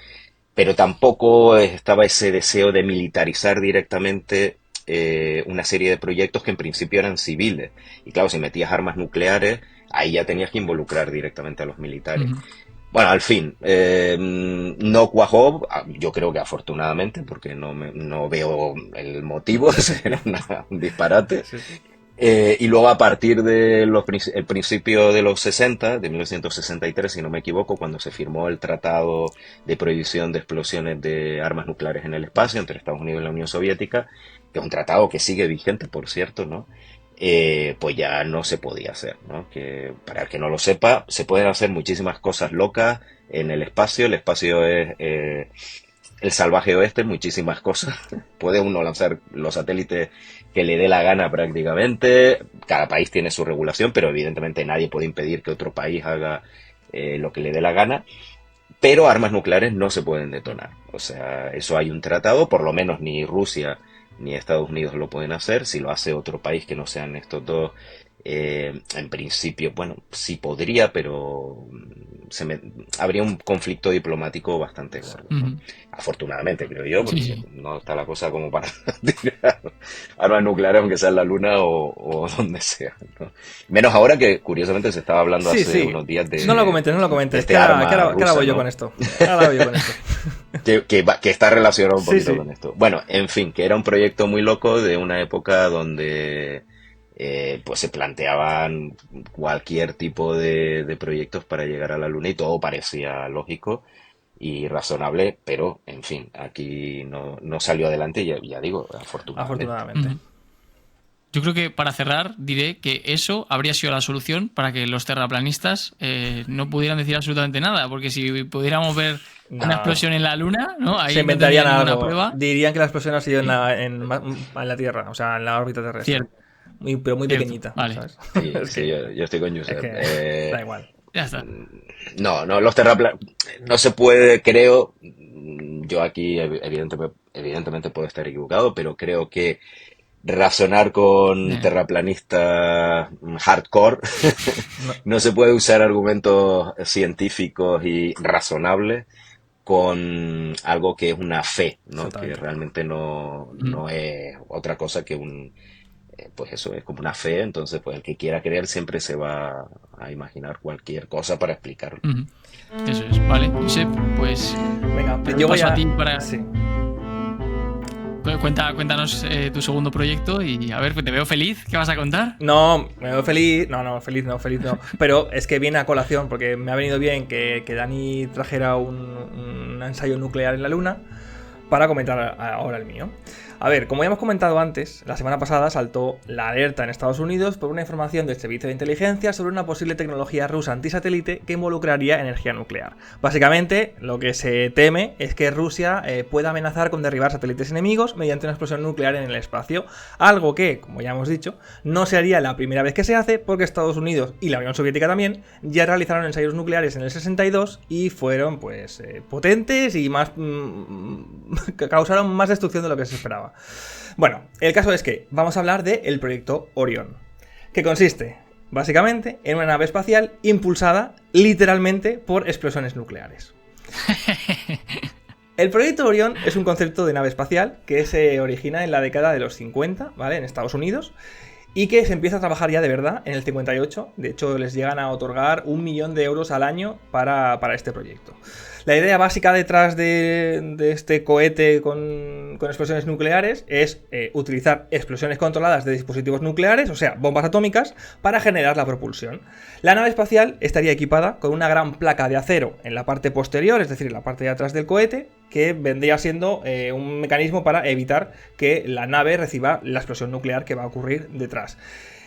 pero tampoco estaba ese deseo de militarizar directamente una serie de proyectos que en principio eran civiles. Y claro, si metías armas nucleares, ahí ya tenías que involucrar directamente a los militares. Bueno, al fin, no cuajó, yo creo que afortunadamente, porque no veo el motivo, era un disparate. Y luego a partir de el principio de los 60, de 1963, si no me equivoco, cuando se firmó el Tratado de Prohibición de Explosiones de Armas Nucleares en el Espacio entre Estados Unidos y la Unión Soviética, que es un tratado que sigue vigente, por cierto, ¿no? Pues ya no se podía hacer, ¿no? Que para el que no lo sepa, se pueden hacer muchísimas cosas locas en el espacio. El espacio es el salvaje oeste, muchísimas cosas. Puede uno lanzar los satélites que le dé la gana prácticamente. Cada país tiene su regulación, pero evidentemente nadie puede impedir que otro país haga lo que le dé la gana. Pero armas nucleares no se pueden detonar. O sea, eso hay un tratado, por lo menos ni Rusia ni Estados Unidos lo pueden hacer. Si lo hace otro país que no sean estos dos, en principio, bueno, sí podría, pero habría un conflicto diplomático bastante gordo, ¿no? Afortunadamente, creo yo, porque no está la cosa como para tirar armas nucleares, aunque sea en la Luna o donde sea, ¿no? Menos ahora que, curiosamente, se estaba hablando hace unos días de... No lo comentes. ¿Qué ahora voy yo con esto? Que está relacionado un poquito con esto. Bueno, en fin, que era un proyecto muy loco de una época donde pues se planteaban cualquier tipo de proyectos para llegar a la Luna y todo parecía lógico y razonable, pero en fin, aquí no salió adelante, ya digo, afortunadamente. Yo creo que para cerrar diré que eso habría sido la solución para que los terraplanistas no pudieran decir absolutamente nada, porque si pudiéramos ver una explosión en la Luna, ¿no? Ahí se inventarían algo. Prueba. Dirían que la explosión ha sido en la Tierra, o sea, en la órbita terrestre. Cierto. pero muy pequeñita. Vale. ¿Sabes? Sí, sí, yo estoy con Josep. Da igual. Ya está. No, los no se puede, creo, yo aquí evidentemente puedo estar equivocado, pero creo que razonar con terraplanistas hardcore no se puede usar argumentos científicos y razonables con algo que es una fe, ¿no? Que realmente no es otra cosa que pues eso, es como una fe. Entonces pues el que quiera creer siempre se va a imaginar cualquier cosa para explicarlo. Eso es, vale. Josep, pues venga, yo voy a ti para... Sí. Cuéntanos tu segundo proyecto y a ver, te veo feliz. ¿Qué vas a contar? No, me veo feliz. Feliz no. Pero es que viene a colación porque me ha venido bien que Dani trajera un ensayo nuclear en la Luna para comentar ahora el mío. A ver, como ya hemos comentado antes, la semana pasada saltó la alerta en Estados Unidos por una información del servicio de inteligencia sobre una posible tecnología rusa antisatélite que involucraría energía nuclear. Básicamente, lo que se teme es que Rusia pueda amenazar con derribar satélites enemigos mediante una explosión nuclear en el espacio, algo que, como ya hemos dicho, no sería la primera vez que se hace porque Estados Unidos y la Unión Soviética también ya realizaron ensayos nucleares en el 62 y fueron pues potentes y más causaron más destrucción de lo que se esperaba. Bueno, el caso es que vamos a hablar del proyecto Orión, que consiste básicamente en una nave espacial impulsada literalmente por explosiones nucleares. El proyecto Orión es un concepto de nave espacial que se origina en la década de los 50, ¿vale? En Estados Unidos, y que se empieza a trabajar ya de verdad en el 58. De hecho, les llegan a otorgar 1 millón de euros al año para este proyecto. La idea básica detrás de este cohete con explosiones nucleares es utilizar explosiones controladas de dispositivos nucleares, o sea, bombas atómicas, para generar la propulsión. La nave espacial estaría equipada con una gran placa de acero en la parte posterior, es decir, en la parte de atrás del cohete, que vendría siendo un mecanismo para evitar que la nave reciba la explosión nuclear que va a ocurrir detrás.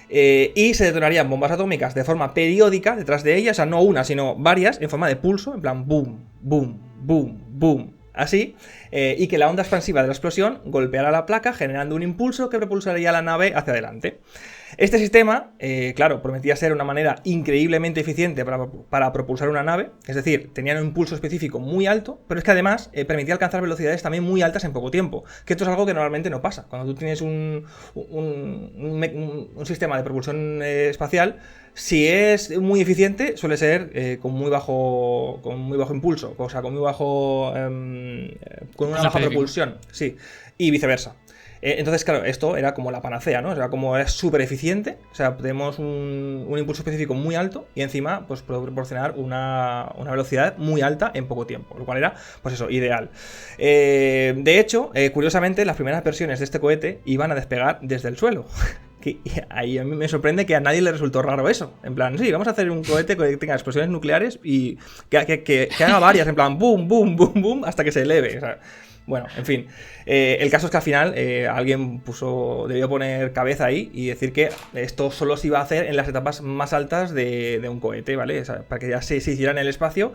Y se detonarían bombas atómicas de forma periódica detrás de ellas, o sea, no una, sino varias, en forma de pulso, en plan boom, boom, boom, boom, así, y que la onda expansiva de la explosión golpeara la placa generando un impulso que propulsaría la nave hacia adelante. Este sistema, claro, prometía ser una manera increíblemente eficiente para propulsar una nave, es decir, tenía un impulso específico muy alto, pero es que además permitía alcanzar velocidades también muy altas en poco tiempo, que esto es algo que normalmente no pasa. Cuando tú tienes un sistema de propulsión espacial, si es muy eficiente, suele ser con muy bajo impulso, o sea, con una baja propulsión, sí, y viceversa. Entonces, claro, esto era como la panacea, ¿no? O sea, como es súper eficiente, o sea, tenemos un impulso específico muy alto y encima, pues, proporcionar una velocidad muy alta en poco tiempo, lo cual era, pues eso, ideal. De hecho, curiosamente, las primeras versiones de este cohete iban a despegar desde el suelo. Y ahí a mí me sorprende que a nadie le resultó raro eso. En plan, sí, vamos a hacer un cohete que tenga explosiones nucleares y que haga varias, en plan, boom, boom, boom, boom, hasta que se eleve, o sea... Bueno, en fin, el caso es que al final alguien debió poner cabeza ahí y decir que esto solo se iba a hacer en las etapas más altas de un cohete, ¿vale? O sea, para que ya se hiciera en el espacio,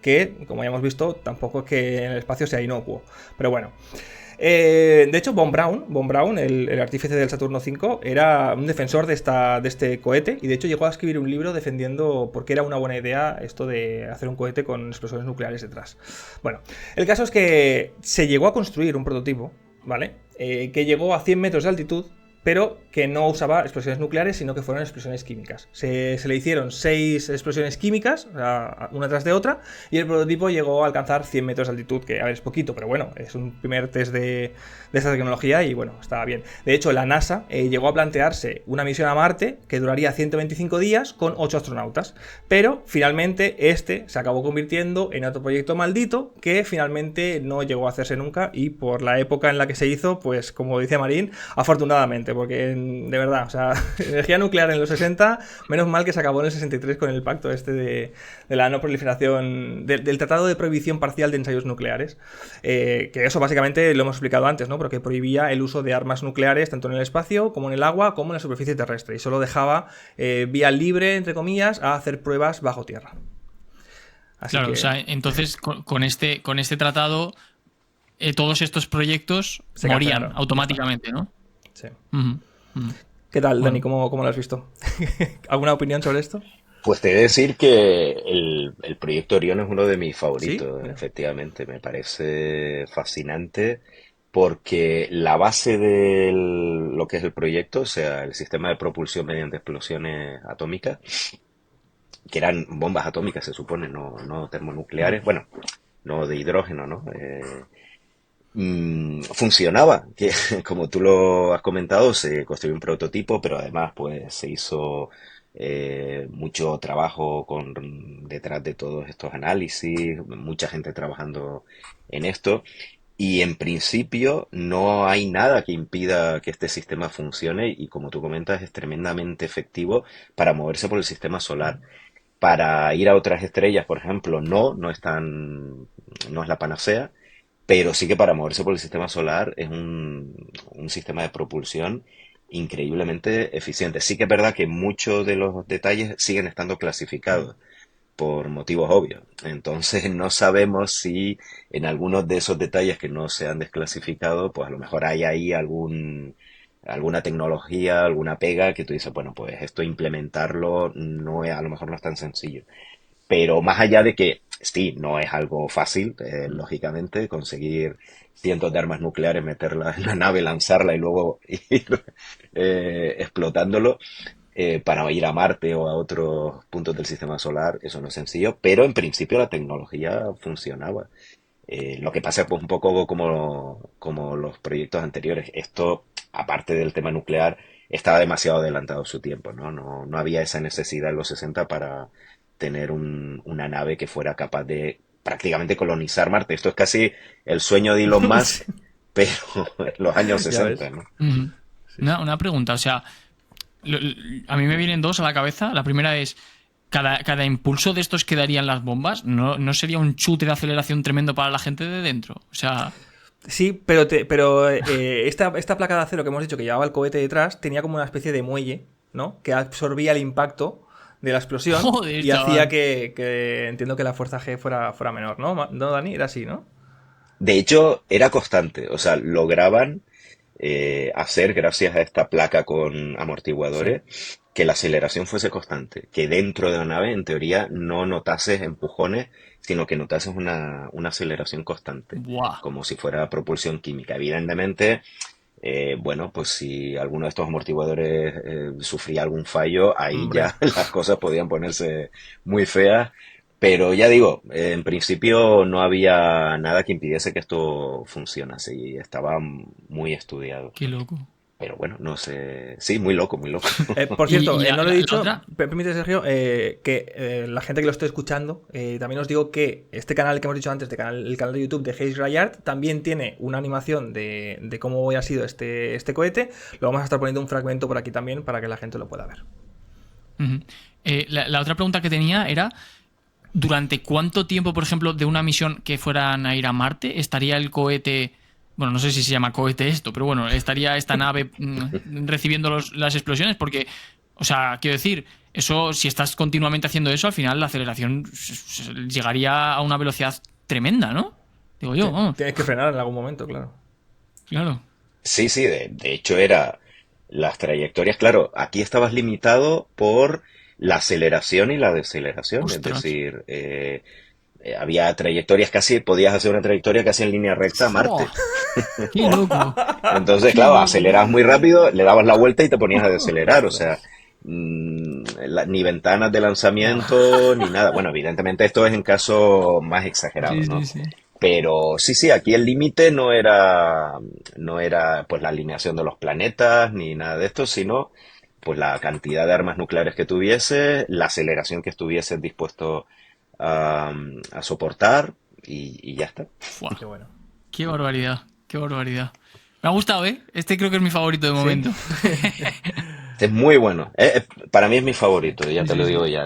que, como ya hemos visto, tampoco es que en el espacio sea inocuo. Pero bueno. De hecho, Von Braun, el artífice del Saturno V, era un defensor de este cohete y de hecho llegó a escribir un libro defendiendo por qué era una buena idea esto de hacer un cohete con explosiones nucleares detrás. Bueno, el caso es que se llegó a construir un prototipo, ¿vale? Que llegó a 100 metros de altitud, pero que no usaba explosiones nucleares, sino que fueron explosiones químicas. Se le hicieron 6 explosiones químicas, o sea, una tras de otra, y el prototipo llegó a alcanzar 100 metros de altitud, que a ver, es poquito, pero bueno, es un primer test de esta tecnología y bueno, estaba bien. De hecho, la NASA llegó a plantearse una misión a Marte que duraría 125 días con 8 astronautas, pero finalmente se acabó convirtiendo en otro proyecto maldito que finalmente no llegó a hacerse nunca y por la época en la que se hizo, pues como dice Marín, afortunadamente, porque de verdad, o sea, energía nuclear en los 60, menos mal que se acabó en el 63 con el pacto de la no proliferación, del Tratado de Prohibición Parcial de Ensayos Nucleares, que eso básicamente lo hemos explicado antes, ¿no? Porque prohibía el uso de armas nucleares tanto en el espacio como en el agua como en la superficie terrestre y solo dejaba vía libre, entre comillas, a hacer pruebas bajo tierra. Así claro, que... o sea, entonces con este tratado todos estos proyectos morían automáticamente, ¿no? Sí. ¿Qué tal, Dani? ¿Cómo lo has visto? ¿Alguna opinión sobre esto? Pues te he de decir que el proyecto Orión es uno de mis favoritos, ¿Sí? efectivamente. Me parece fascinante porque la base de lo que es el proyecto, o sea, el sistema de propulsión mediante explosiones atómicas, que eran bombas atómicas, se supone, no termonucleares, bueno, no de hidrógeno, ¿no? Funcionaba, que como tú lo has comentado, se construyó un prototipo, pero además pues se hizo mucho trabajo detrás de todos estos análisis, mucha gente trabajando en esto, y en principio no hay nada que impida que este sistema funcione y como tú comentas es tremendamente efectivo para moverse por el sistema solar. Para ir a otras estrellas, por ejemplo, no es la panacea, pero sí que para moverse por el sistema solar es un sistema de propulsión increíblemente eficiente. Sí que es verdad que muchos de los detalles siguen estando clasificados por motivos obvios. Entonces no sabemos si en algunos de esos detalles que no se han desclasificado, pues a lo mejor hay ahí alguna tecnología, alguna pega que tú dices, bueno, pues esto implementarlo a lo mejor no es tan sencillo. Pero más allá de que, sí, no es algo fácil, lógicamente, conseguir cientos de armas nucleares, meterlas en la nave, lanzarla y luego ir explotándolo para ir a Marte o a otros puntos del sistema solar, eso no es sencillo, pero en principio la tecnología funcionaba. Lo que pasa es pues un poco como los proyectos anteriores. Esto, aparte del tema nuclear, estaba demasiado adelantado su tiempo, ¿no? No había esa necesidad en los 60 para tener una nave que fuera capaz de prácticamente colonizar Marte. Esto es casi el sueño de Elon Musk, pero en los años 60, ¿no? Una pregunta, o sea, a mí me vienen dos a la cabeza. La primera es, cada impulso de estos que darían las bombas, ¿no sería un chute de aceleración tremendo para la gente de dentro? O sea... Sí, pero esta placa de acero que hemos dicho que llevaba el cohete detrás tenía como una especie de muelle, ¿no? Que absorbía el impacto de la explosión. Joder, y chaval. hacía que entiendo que la fuerza G fuera menor, ¿no? ¿No, Dani? Era así, ¿no? De hecho, era constante, o sea, lograban hacer, gracias a esta placa con amortiguadores, que la aceleración fuese constante, que dentro de la nave, en teoría, no notases empujones, sino que notases una aceleración constante, Buah. como si fuera propulsión química. Evidentemente, bueno, pues si alguno de estos amortiguadores sufría algún fallo, ahí Hombre. ya las cosas podían ponerse muy feas. Pero ya digo, en principio no había nada que impidiese que esto funcionase y estaba muy estudiado. Qué loco. Pero bueno, no sé. Sí, muy loco, muy loco. Por cierto, ¿Y no lo he dicho, otra? permite, Sergio, que la gente que lo esté escuchando, también os digo que este canal que hemos dicho antes, el canal de YouTube de Hayes Grayard, también tiene una animación de cómo ha sido este cohete. Lo vamos a estar poniendo un fragmento por aquí también para que la gente lo pueda ver. Uh-huh. La otra pregunta que tenía era, ¿durante cuánto tiempo, por ejemplo, de una misión que fueran a ir a Marte, estaría el cohete... Bueno, no sé si se llama cohete esto, pero bueno, estaría esta nave recibiendo las explosiones, porque, o sea, quiero decir, eso, si estás continuamente haciendo eso, al final la aceleración llegaría a una velocidad tremenda, ¿no? Digo yo, vamos. Tienes que frenar en algún momento, claro. Claro. Sí, sí, de hecho era las trayectorias. Claro, aquí estabas limitado por la aceleración y la deceleración. Ostras. Es decir, había trayectorias podías hacer una trayectoria casi en línea recta a Marte. ¡Qué loco! Entonces, claro, acelerabas muy rápido, le dabas la vuelta y te ponías a decelerar, o sea, ni ventanas de lanzamiento, ni nada. Bueno, evidentemente esto es en casos más exagerados, ¿no? Sí. Pero sí, aquí el límite no era pues la alineación de los planetas, ni nada de esto, sino pues la cantidad de armas nucleares que tuviese, la aceleración que estuvieses dispuesto a soportar y ya está. Wow. Qué bueno. Qué barbaridad, qué barbaridad. Me ha gustado, ¿eh? Este creo que es mi favorito de momento. Este es muy bueno. Para mí es mi favorito, ya te lo digo ya.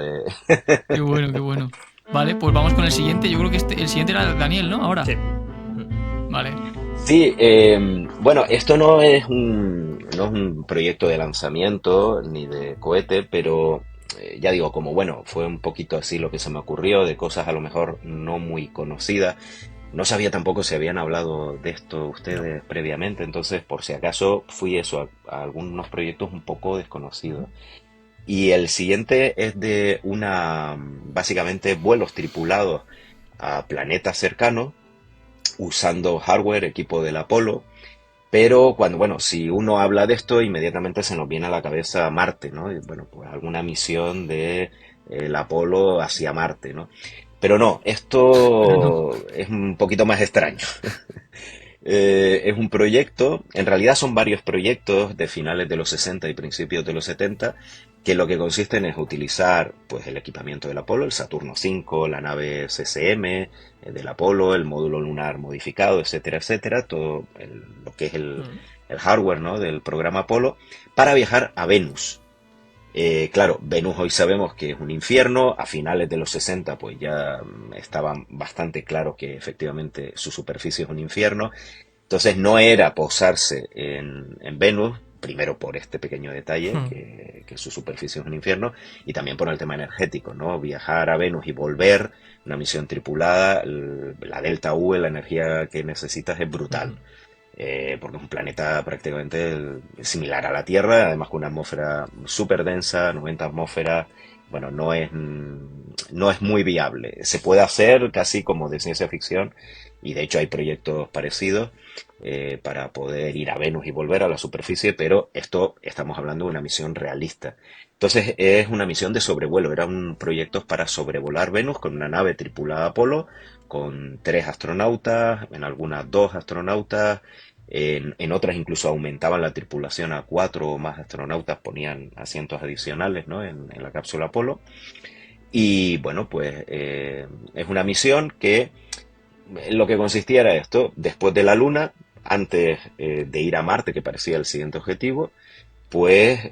Qué bueno, qué bueno. Vale, pues vamos con el siguiente. Yo creo que el siguiente era Daniel, ¿no? Ahora. Sí. Vale. Sí, bueno, esto no es un proyecto de lanzamiento ni de cohete, pero ya digo, como bueno, fue un poquito así lo que se me ocurrió, de cosas a lo mejor no muy conocidas. No sabía tampoco si habían hablado de esto ustedes previamente, entonces por si acaso fui a algunos proyectos un poco desconocidos. Y el siguiente es de básicamente vuelos tripulados a planetas cercanos usando hardware, equipo del Apolo. Pero si uno habla de esto, inmediatamente se nos viene a la cabeza Marte, ¿no? Y, bueno, pues alguna misión de el Apolo hacia Marte, ¿no? Pero no, esto es un poquito más extraño. Es un proyecto, en realidad son varios proyectos de finales de los 60 y principios de los 70, que lo que consisten es utilizar pues el equipamiento del Apolo, el Saturno V, la nave CCM del Apolo, el módulo lunar modificado, etcétera, etcétera, todo lo que es el hardware, ¿no?, del programa Apolo, para viajar a Venus. Claro, Venus hoy sabemos que es un infierno. A finales de los 60 pues ya estaba bastante claro que efectivamente su superficie es un infierno. Entonces no era posarse en Venus, primero por este pequeño detalle, que su superficie es un infierno, y también por el tema energético, ¿no? Viajar a Venus y volver, una misión tripulada, la delta V, la energía que necesitas es brutal. Porque es un planeta prácticamente similar a la Tierra, además con una atmósfera súper densa, 90 atmósferas. Bueno, no es muy viable. Se puede hacer casi como de ciencia ficción, y de hecho hay proyectos parecidos para poder ir a Venus y volver a la superficie, pero estamos hablando de una misión realista. Entonces es una misión de sobrevuelo, eran proyectos para sobrevolar Venus con una nave tripulada Apolo, con 3 astronautas, en algunas 2 astronautas, en otras incluso aumentaban la tripulación a 4 o más astronautas, ponían asientos adicionales, ¿no?, en la cápsula Apolo. Y bueno, pues es una misión que lo que consistía era esto: después de la Luna, antes de ir a Marte, que parecía el siguiente objetivo, pues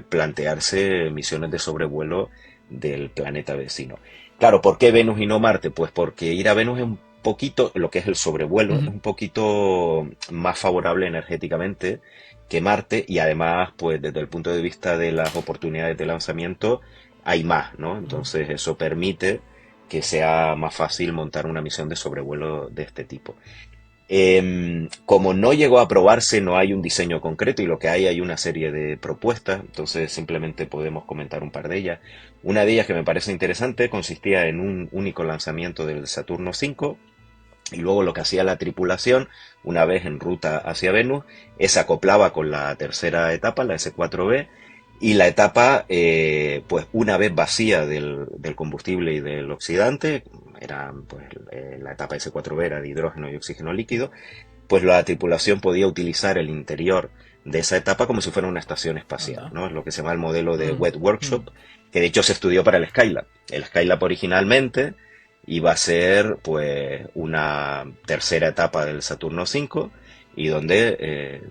plantearse misiones de sobrevuelo del planeta vecino. Claro, ¿por qué Venus y no Marte? Pues porque ir a Venus es un poquito, lo que es el sobrevuelo, es un poquito más favorable energéticamente que Marte, y además, pues desde el punto de vista de las oportunidades de lanzamiento, hay más, ¿no? Entonces eso permite que sea más fácil montar una misión de sobrevuelo de este tipo. Como no llegó a aprobarse, no hay un diseño concreto, y lo que hay una serie de propuestas, entonces simplemente podemos comentar un par de ellas. Una de ellas que me parece interesante consistía en un único lanzamiento del Saturno V, y luego lo que hacía la tripulación, una vez en ruta hacia Venus, se acoplaba con la tercera etapa, la S4B, y la etapa, pues una vez vacía del combustible y del oxidante, la etapa S4B era de hidrógeno y oxígeno líquido, pues la tripulación podía utilizar el interior de esa etapa como si fuera una estación espacial, ¿no? Es lo que se llama el modelo de Wet Workshop, que de hecho se estudió para el Skylab. El Skylab originalmente iba a ser pues una tercera etapa del Saturno V, y donde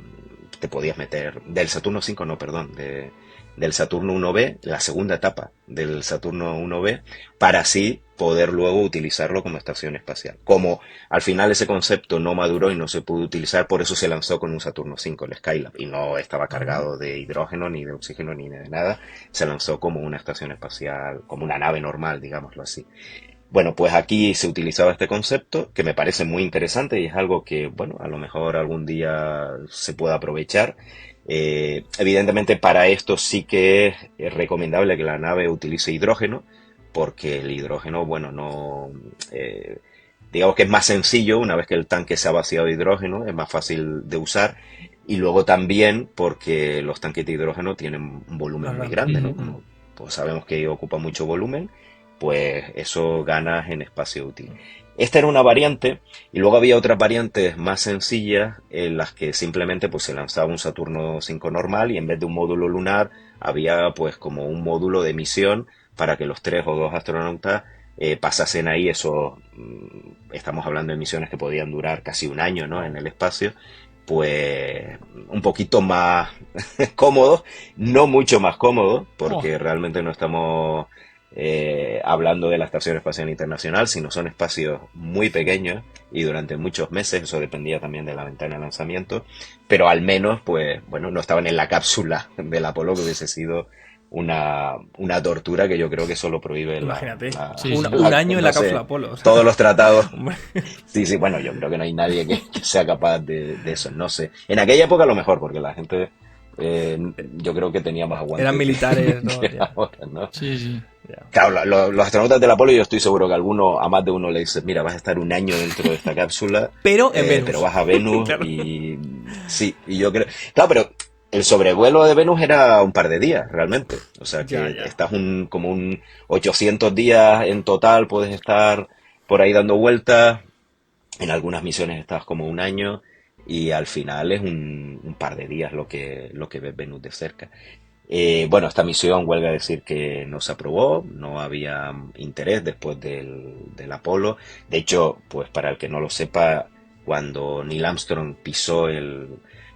te podías meter, del Saturno V, no, perdón, del Saturno 1B, la segunda etapa del Saturno 1B, para así poder luego utilizarlo como estación espacial. Como al final ese concepto no maduró y no se pudo utilizar, por eso se lanzó con un Saturno 5, el Skylab, y no estaba cargado de hidrógeno, ni de oxígeno, ni de nada. Se lanzó como una estación espacial, como una nave normal, digámoslo así. Bueno, pues aquí se utilizaba este concepto, que me parece muy interesante, y es algo que, bueno, a lo mejor algún día se pueda aprovechar. Evidentemente para esto sí que es recomendable que la nave utilice hidrógeno, porque el hidrógeno, bueno, no... digamos que es más sencillo una vez que el tanque se ha vaciado de hidrógeno, es más fácil de usar, y luego también porque los tanques de hidrógeno tienen un volumen muy grande, ¿no? Como, pues sabemos que ocupa mucho volumen, pues eso ganas en espacio útil. Esta era una variante, y luego había otras variantes más sencillas en las que simplemente pues se lanzaba un Saturno 5 normal, y en vez de un módulo lunar había pues como un módulo de misión para que los 3 o 2 astronautas pasasen ahí. Eso, estamos hablando de misiones que podían durar casi un año, ¿no?, en el espacio, pues un poquito más cómodo, no mucho más cómodo, porque realmente no estamos hablando de la Estación Espacial Internacional, sino son espacios muy pequeños y durante muchos meses. Eso dependía también de la ventana de lanzamiento, pero al menos, pues bueno, no estaban en la cápsula del Apolo, que hubiese sido una tortura que yo creo que solo prohíbe Imagínate, un año en la cápsula Apolo. O sea. Todos los tratados. Sí, bueno, yo creo que no hay nadie que sea capaz de eso, no sé. En aquella época a lo mejor, porque la gente yo creo que tenía más aguante. Eran militares, ¿no? Ahora, ¿no? Sí. Claro, los astronautas del Apolo, yo estoy seguro que a más de uno le dice, mira, vas a estar un año dentro de esta cápsula, pero en Venus. Pero vas a Venus. Claro. Y yo creo... Claro, pero el sobrevuelo de Venus era un par de días, realmente. O sea, que estás como un 800 días en total, puedes estar por ahí dando vueltas. En algunas misiones estás como un año y al final es un par de días lo que ves Venus de cerca. Bueno, esta misión, huelga decir que no se aprobó, no había interés después del Apolo. De hecho, pues para el que no lo sepa, cuando Neil Armstrong pisó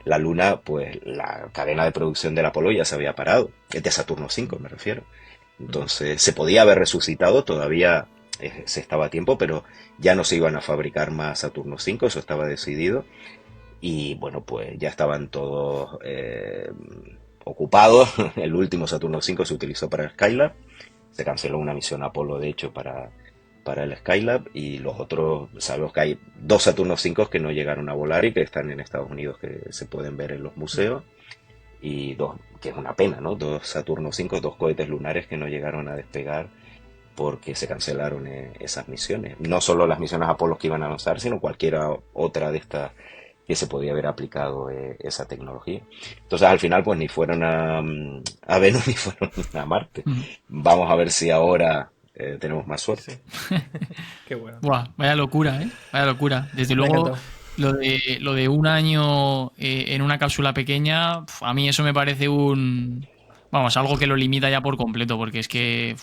la Luna, pues la cadena de producción del Apolo ya se había parado. Es de Saturno V, me refiero. Entonces, se podía haber resucitado, todavía se estaba a tiempo, pero ya no se iban a fabricar más Saturno V, eso estaba decidido. Y bueno, pues ya estaban todos ocupados. El último Saturno V se utilizó para el Skylab. Se canceló una misión Apolo, de hecho, para el Skylab. Y los otros, sabemos que hay 2 Saturno V que no llegaron a volar y que están en Estados Unidos, que se pueden ver en los museos. Y 2, que es una pena, ¿no? 2 Saturno V, 2 cohetes lunares que no llegaron a despegar porque se cancelaron esas misiones. No solo las misiones Apolo que iban a lanzar, sino cualquiera otra de estas que se podía haber aplicado esa tecnología. Entonces al final pues ni fueron a Venus ni fueron a Marte. Vamos a ver si ahora tenemos más suerte. Sí. Qué bueno. Buah, vaya locura, vaya locura. Desde luego lo de un año en una cápsula pequeña, a mí eso me parece algo que lo limita ya por completo, porque es que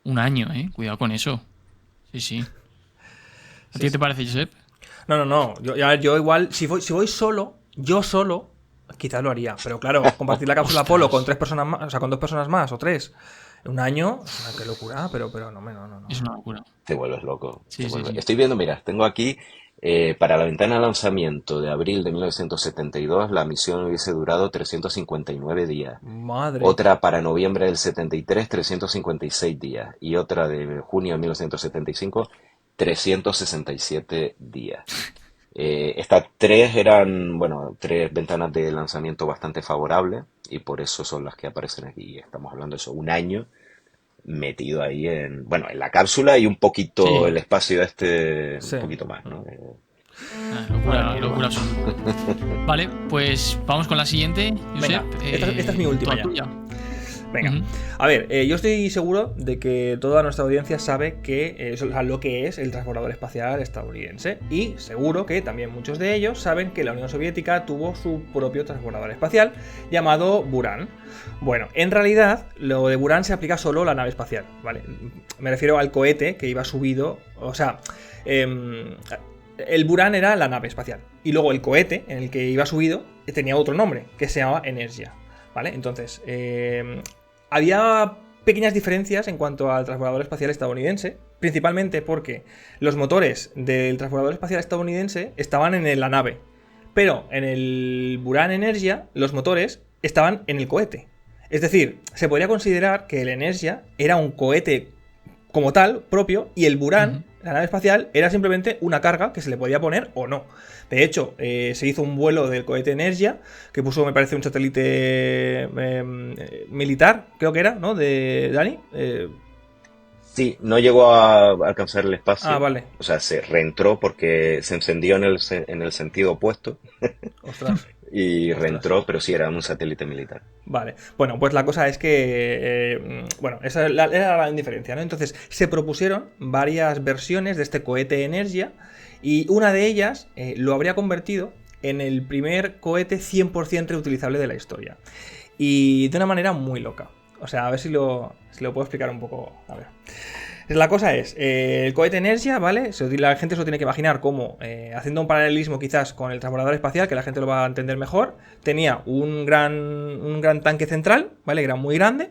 un año, cuidado con eso. Sí. ¿A ti te parece, Josep? No. Yo igual, si voy solo, quizás lo haría. Pero claro, compartir la cápsula Apolo con 3 personas más, o sea, con 2 personas más o 3, un año, qué locura, pero no. Es una locura. Te vuelves loco. Sí. Estoy viendo, mira, tengo aquí, para la ventana de lanzamiento de abril de 1972, la misión hubiese durado 359 días. Madre. Otra para noviembre del 73, 356 días. Y otra de junio de 1975, 367 días. Estas 3 eran, 3 ventanas de lanzamiento bastante favorables y por eso son las que aparecen aquí. Estamos hablando de eso, un año metido ahí en la cápsula y un poquito el espacio un poquito más, ¿no? Locura. Vale, pues vamos con la siguiente, Josep. Venga, esta es mi última ya. Venga, a ver, yo estoy seguro de que toda nuestra audiencia sabe lo que es el transbordador espacial estadounidense y seguro que también muchos de ellos saben que la Unión Soviética tuvo su propio transbordador espacial llamado Buran. Bueno, en realidad lo de Buran se aplica solo a la nave espacial, ¿vale? Me refiero al cohete que iba subido, o sea, el Buran era la nave espacial y luego el cohete en el que iba subido tenía otro nombre que se llamaba Energia, ¿vale? Entonces, había pequeñas diferencias en cuanto al transbordador espacial estadounidense, principalmente porque los motores del transbordador espacial estadounidense estaban en la nave, pero en el Buran Energia los motores estaban en el cohete. Es decir, se podría considerar que el Energia era un cohete como tal, propio, y el Buran, la nave espacial, era simplemente una carga que se le podía poner o no. De hecho, se hizo un vuelo del cohete Energia, que puso, me parece, un satélite militar, creo que era, ¿no? De Dani. Sí, no llegó a alcanzar el espacio. Ah, vale. O sea, se reentró porque se encendió en el sentido opuesto. Ostras. Y reentró, pero sí era un satélite militar. Vale. Bueno, pues la cosa es que... esa era la gran diferencia, ¿no? Entonces, se propusieron varias versiones de este cohete Energia y una de ellas lo habría convertido en el primer cohete 100% reutilizable de la historia. Y de una manera muy loca. O sea, a ver si lo puedo explicar un poco. A ver. La cosa es, el cohete Energia, ¿vale? La gente se lo tiene que imaginar como, haciendo un paralelismo quizás con el transbordador espacial, que la gente lo va a entender mejor, tenía un gran tanque central, ¿vale? Que era muy grande,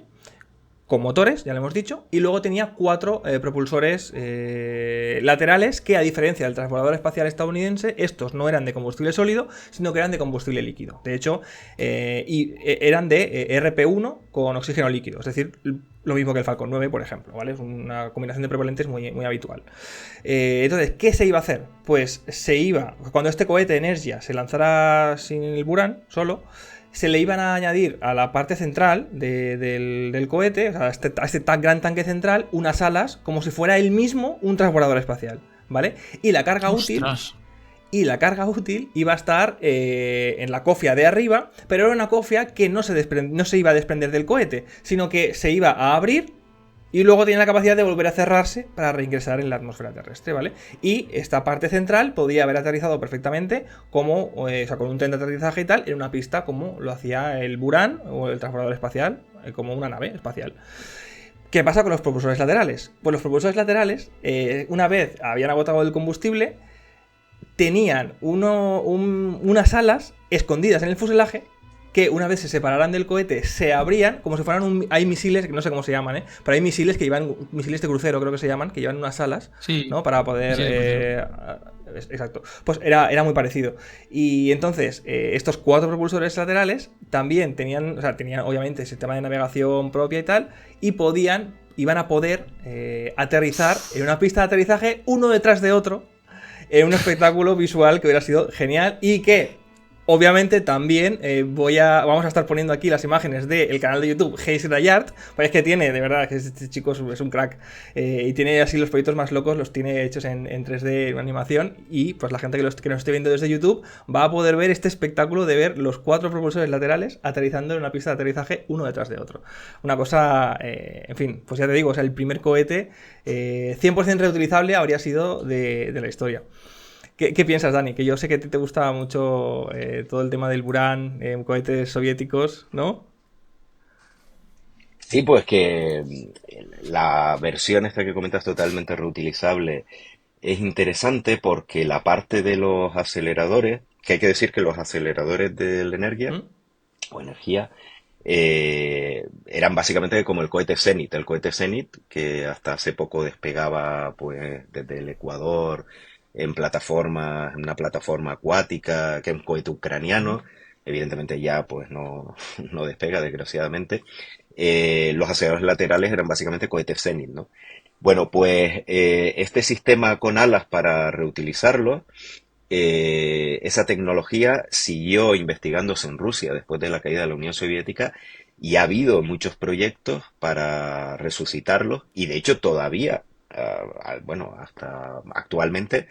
con motores, ya lo hemos dicho, y luego tenía 4 propulsores laterales que, a diferencia del transbordador espacial estadounidense, estos no eran de combustible sólido, sino que eran de combustible líquido. De hecho, eran de RP1 con oxígeno líquido, es decir, lo mismo que el Falcon 9, por ejemplo, ¿vale? Es una combinación de propelentes muy, muy habitual. Entonces, ¿qué se iba a hacer? Pues cuando este cohete Energia se lanzara sin el Buran solo, se le iban a añadir a la parte central del cohete, o sea, a este gran tanque central, unas alas como si fuera él mismo un transbordador espacial, ¿vale? Y la carga útil iba a estar en la cofia de arriba, pero era una cofia que no se iba a desprender del cohete, sino que se iba a abrir y luego tenía la capacidad de volver a cerrarse para reingresar en la atmósfera terrestre, ¿vale? Y esta parte central podía haber aterrizado perfectamente con un tren de aterrizaje y tal, en una pista como lo hacía el Buran o el transbordador espacial, como una nave espacial. ¿Qué pasa con los propulsores laterales? Pues los propulsores laterales, una vez habían agotado el combustible, tenían unas alas escondidas en el fuselaje que, una vez se separaran del cohete, se abrían como si fueran hay misiles, que no sé cómo se llaman, pero hay misiles que llevan, misiles de crucero creo que se llaman, que llevan unas alas, sí, ¿no? Para poder... exacto. Pues era muy parecido. Y entonces, estos 4 propulsores laterales también tenían obviamente sistema de navegación propia y tal, y iban a poder aterrizar en una pista de aterrizaje uno detrás de otro, en un espectáculo visual que hubiera sido genial y que... Obviamente también vamos a estar poniendo aquí las imágenes del canal de YouTube Hayes Rayard, pues es que tiene, de verdad, que este chico es un crack, y tiene así los proyectos más locos, los tiene hechos en 3D, en animación, y pues la gente que nos esté viendo desde YouTube va a poder ver este espectáculo de ver los 4 propulsores laterales aterrizando en una pista de aterrizaje uno detrás de otro. Una cosa, en fin, pues ya te digo, o sea, el primer cohete 100% reutilizable habría sido de la historia. ¿Qué piensas, Dani? Que yo sé que a ti te gusta mucho todo el tema del Buran, cohetes soviéticos, ¿no? Sí, pues que la versión esta que comentas totalmente reutilizable es interesante porque la parte de los aceleradores, que hay que decir que los aceleradores de la energía o energía eran básicamente como el cohete Zenit. El cohete Zenit, que hasta hace poco despegaba pues desde el Ecuador en una plataforma acuática, que es un cohete ucraniano, evidentemente ya pues no despega, desgraciadamente. Los aceleradores laterales eran básicamente cohetes Zenit, ¿no? Bueno, pues este sistema con alas para reutilizarlo, esa tecnología siguió investigándose en Rusia después de la caída de la Unión Soviética y ha habido muchos proyectos para resucitarlos y de hecho todavía, hasta actualmente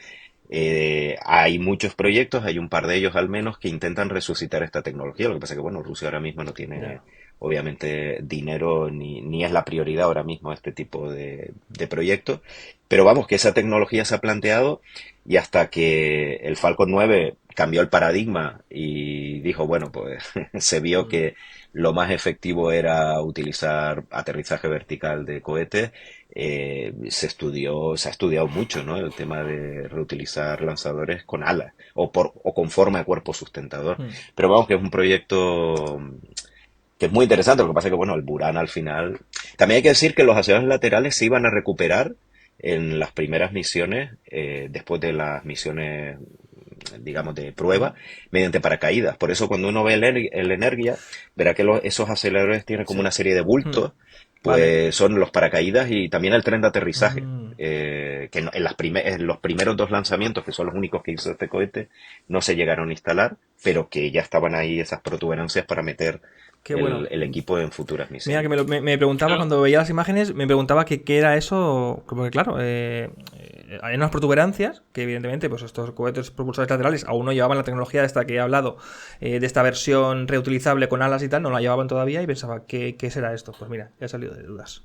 hay muchos proyectos, hay un par de ellos al menos que intentan resucitar esta tecnología. Lo que pasa es que, Rusia ahora mismo no tiene, obviamente, dinero ni es la prioridad ahora mismo este tipo de proyectos. Pero vamos, que esa tecnología se ha planteado y hasta que el Falcon 9 cambió el paradigma y dijo, pues se vio que lo más efectivo era utilizar aterrizaje vertical de cohetes. Se ha estudiado mucho, ¿no? El tema de reutilizar lanzadores con alas o con forma de cuerpo sustentador. Pero vamos, que es un proyecto que es muy interesante. Lo que pasa es que, el Buran al final... También hay que decir que los aceleradores laterales se iban a recuperar en las primeras misiones, después de las misiones, digamos, de prueba, mediante paracaídas. Por eso cuando uno ve el Energia, verá que esos aceleradores tienen como una serie de bultos, pues son los paracaídas y también el tren de aterrizaje, que en los primeros 2 lanzamientos, que son los únicos que hizo este cohete, no se llegaron a instalar, pero que ya estaban ahí esas protuberancias para meter el equipo en futuras misiones. Mira, que me preguntaba cuando veía las imágenes, me preguntaba qué era eso, porque claro, hay unas protuberancias que evidentemente pues estos cohetes propulsores laterales aún no llevaban la tecnología de esta que he hablado, de esta versión reutilizable con alas y tal, no la llevaban todavía y pensaba, ¿qué será esto? Pues mira, ya he salido de dudas.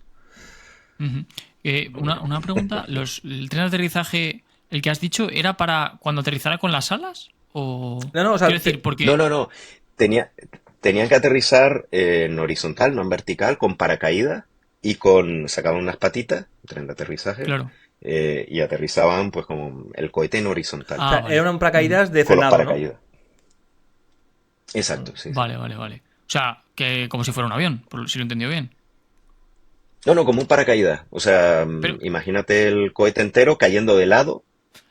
Una pregunta, ¿el tren de aterrizaje, el que has dicho, era para cuando aterrizara con las alas? ¿O... No, o sea, quiero decir, porque... No. Tenían que aterrizar en horizontal, no en vertical, con paracaídas y sacaban unas patitas, tren de aterrizaje, claro. Y aterrizaban pues como el cohete en horizontal. O sea, vale. Eran paracaídas de frenado, con los paracaídas. ¿No? Exacto, sí. Vale. O sea, que como si fuera un avión, si lo he entendido bien. No, como un paracaídas. O sea, imagínate el cohete entero cayendo de lado.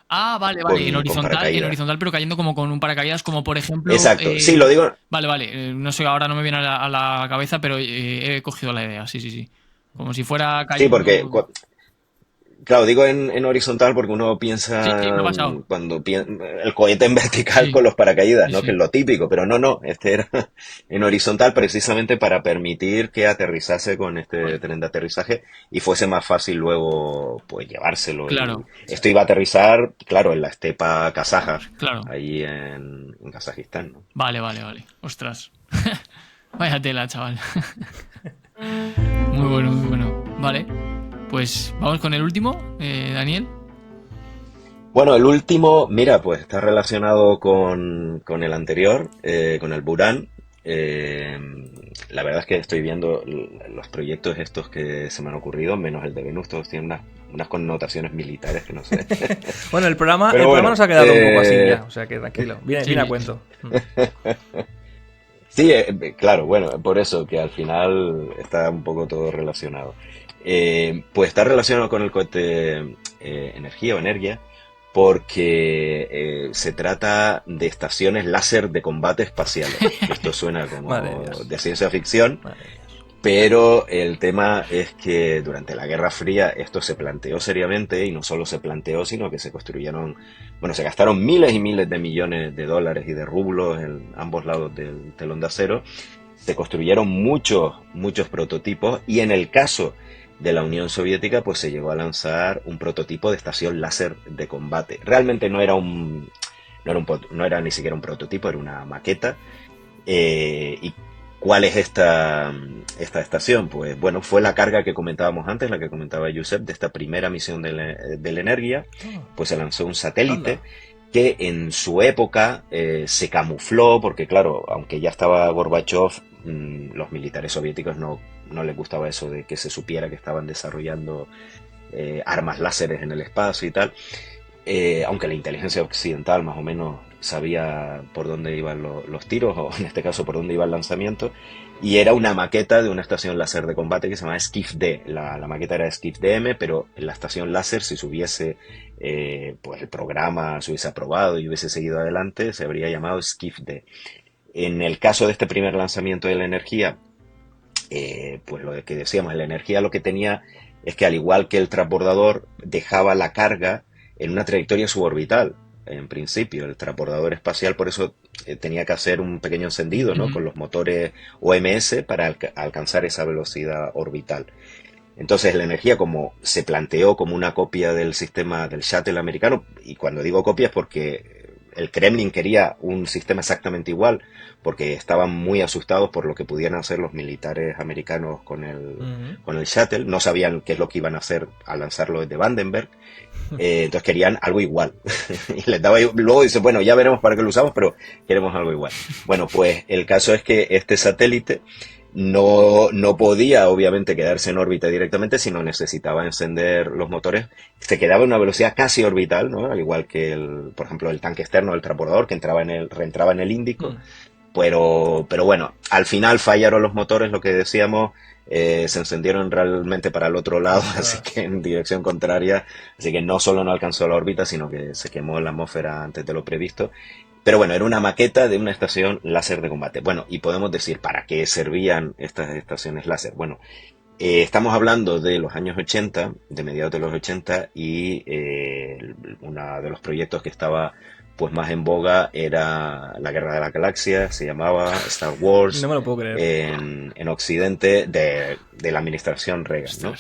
Ah, vale, en horizontal, pero cayendo como con un paracaídas, como por ejemplo... Exacto, sí, lo digo... Vale, no sé, ahora no me viene a la cabeza, pero he cogido la idea, sí. Como si fuera cayendo... Sí, porque... Claro, digo en horizontal porque uno piensa sí, me ha pasado. cuando el cohete en vertical con los paracaídas, ¿no? Que es lo típico, pero no, este era en horizontal precisamente para permitir que aterrizase con este tren de aterrizaje y fuese más fácil luego pues llevárselo. Claro. Esto iba a aterrizar, claro, en la estepa kazaja, claro. ahí en Kazajistán, ¿no? Vale. Ostras. Vaya tela, chaval. Muy bueno. Vale. Pues vamos con el último, Daniel. Bueno, el último, mira, pues está relacionado con el anterior, con el Buran. La verdad es que estoy viendo los proyectos estos que se me han ocurrido, menos el de Venus, todos tienen unas connotaciones militares que no sé. Bueno, el programa nos ha quedado un poco así ya, o sea que tranquilo, viene a cuento. Sí, claro, bueno, por eso que al final está un poco todo relacionado. Pues está relacionado con el cohete energía porque se trata de estaciones láser de combate espaciales. Esto suena como de ciencia ficción, pero el tema es que durante la Guerra Fría esto se planteó seriamente y no solo se planteó, sino que se construyeron, se gastaron miles y miles de millones de dólares y de rublos en ambos lados del telón de acero. Se construyeron muchos prototipos y en el caso de la Unión Soviética pues se llegó a lanzar un prototipo de estación láser de combate. Realmente no era ni siquiera un prototipo, era una maqueta. ¿Y cuál es esta estación? Pues bueno, fue la carga que comentábamos antes, la que comentaba Josep, de esta primera misión de la Energía. Pues se lanzó un satélite que en su época se camufló, porque claro, aunque ya estaba Gorbachev, los militares soviéticos no les gustaba eso de que se supiera que estaban desarrollando armas láseres en el espacio y tal, aunque la inteligencia occidental más o menos sabía por dónde iban los tiros, o en este caso por dónde iba el lanzamiento, y era una maqueta de una estación láser de combate que se llamaba Skif-D. La maqueta era Skif-DM, pero la estación láser, si se hubiese pues el programa se hubiese aprobado y hubiese seguido adelante, se habría llamado Skif-D. En el caso de este primer lanzamiento de la Energía, pues lo que decíamos, la Energía lo que tenía es que al igual que el transbordador dejaba la carga en una trayectoria suborbital. En principio, el transbordador espacial por eso tenía que hacer un pequeño encendido, ¿no? Con los motores OMS para alcanzar esa velocidad orbital. Entonces la Energía, como se planteó como una copia del sistema del shuttle americano, y cuando digo copia es porque el Kremlin quería un sistema exactamente igual, porque estaban muy asustados por lo que pudieran hacer los militares americanos con el shuttle. No sabían qué es lo que iban a hacer al lanzarlo desde Vandenberg. Entonces querían algo igual. Y les daba, luego dice, bueno, ya veremos para qué lo usamos, pero queremos algo igual. Bueno, pues el caso es que este satélite no podía obviamente quedarse en órbita directamente, sino necesitaba encender los motores. Se quedaba en una velocidad casi orbital, ¿no? Al igual que por ejemplo el tanque externo del transbordador que reentraba en el Índico. Pero bueno, al final fallaron los motores, lo que decíamos, se encendieron realmente para el otro lado, así que en dirección contraria, así que no solo no alcanzó la órbita, sino que se quemó en la atmósfera antes de lo previsto. Pero bueno, era una maqueta de una estación láser de combate. Bueno, y podemos decir, ¿para qué servían estas estaciones láser? Bueno, estamos hablando de los años 80, de mediados de los 80, y uno de los proyectos que estaba pues más en boga era la Guerra de la Galaxia, se llamaba Star Wars. No me lo puedo creer. En Occidente de la administración Reagan, ¿no?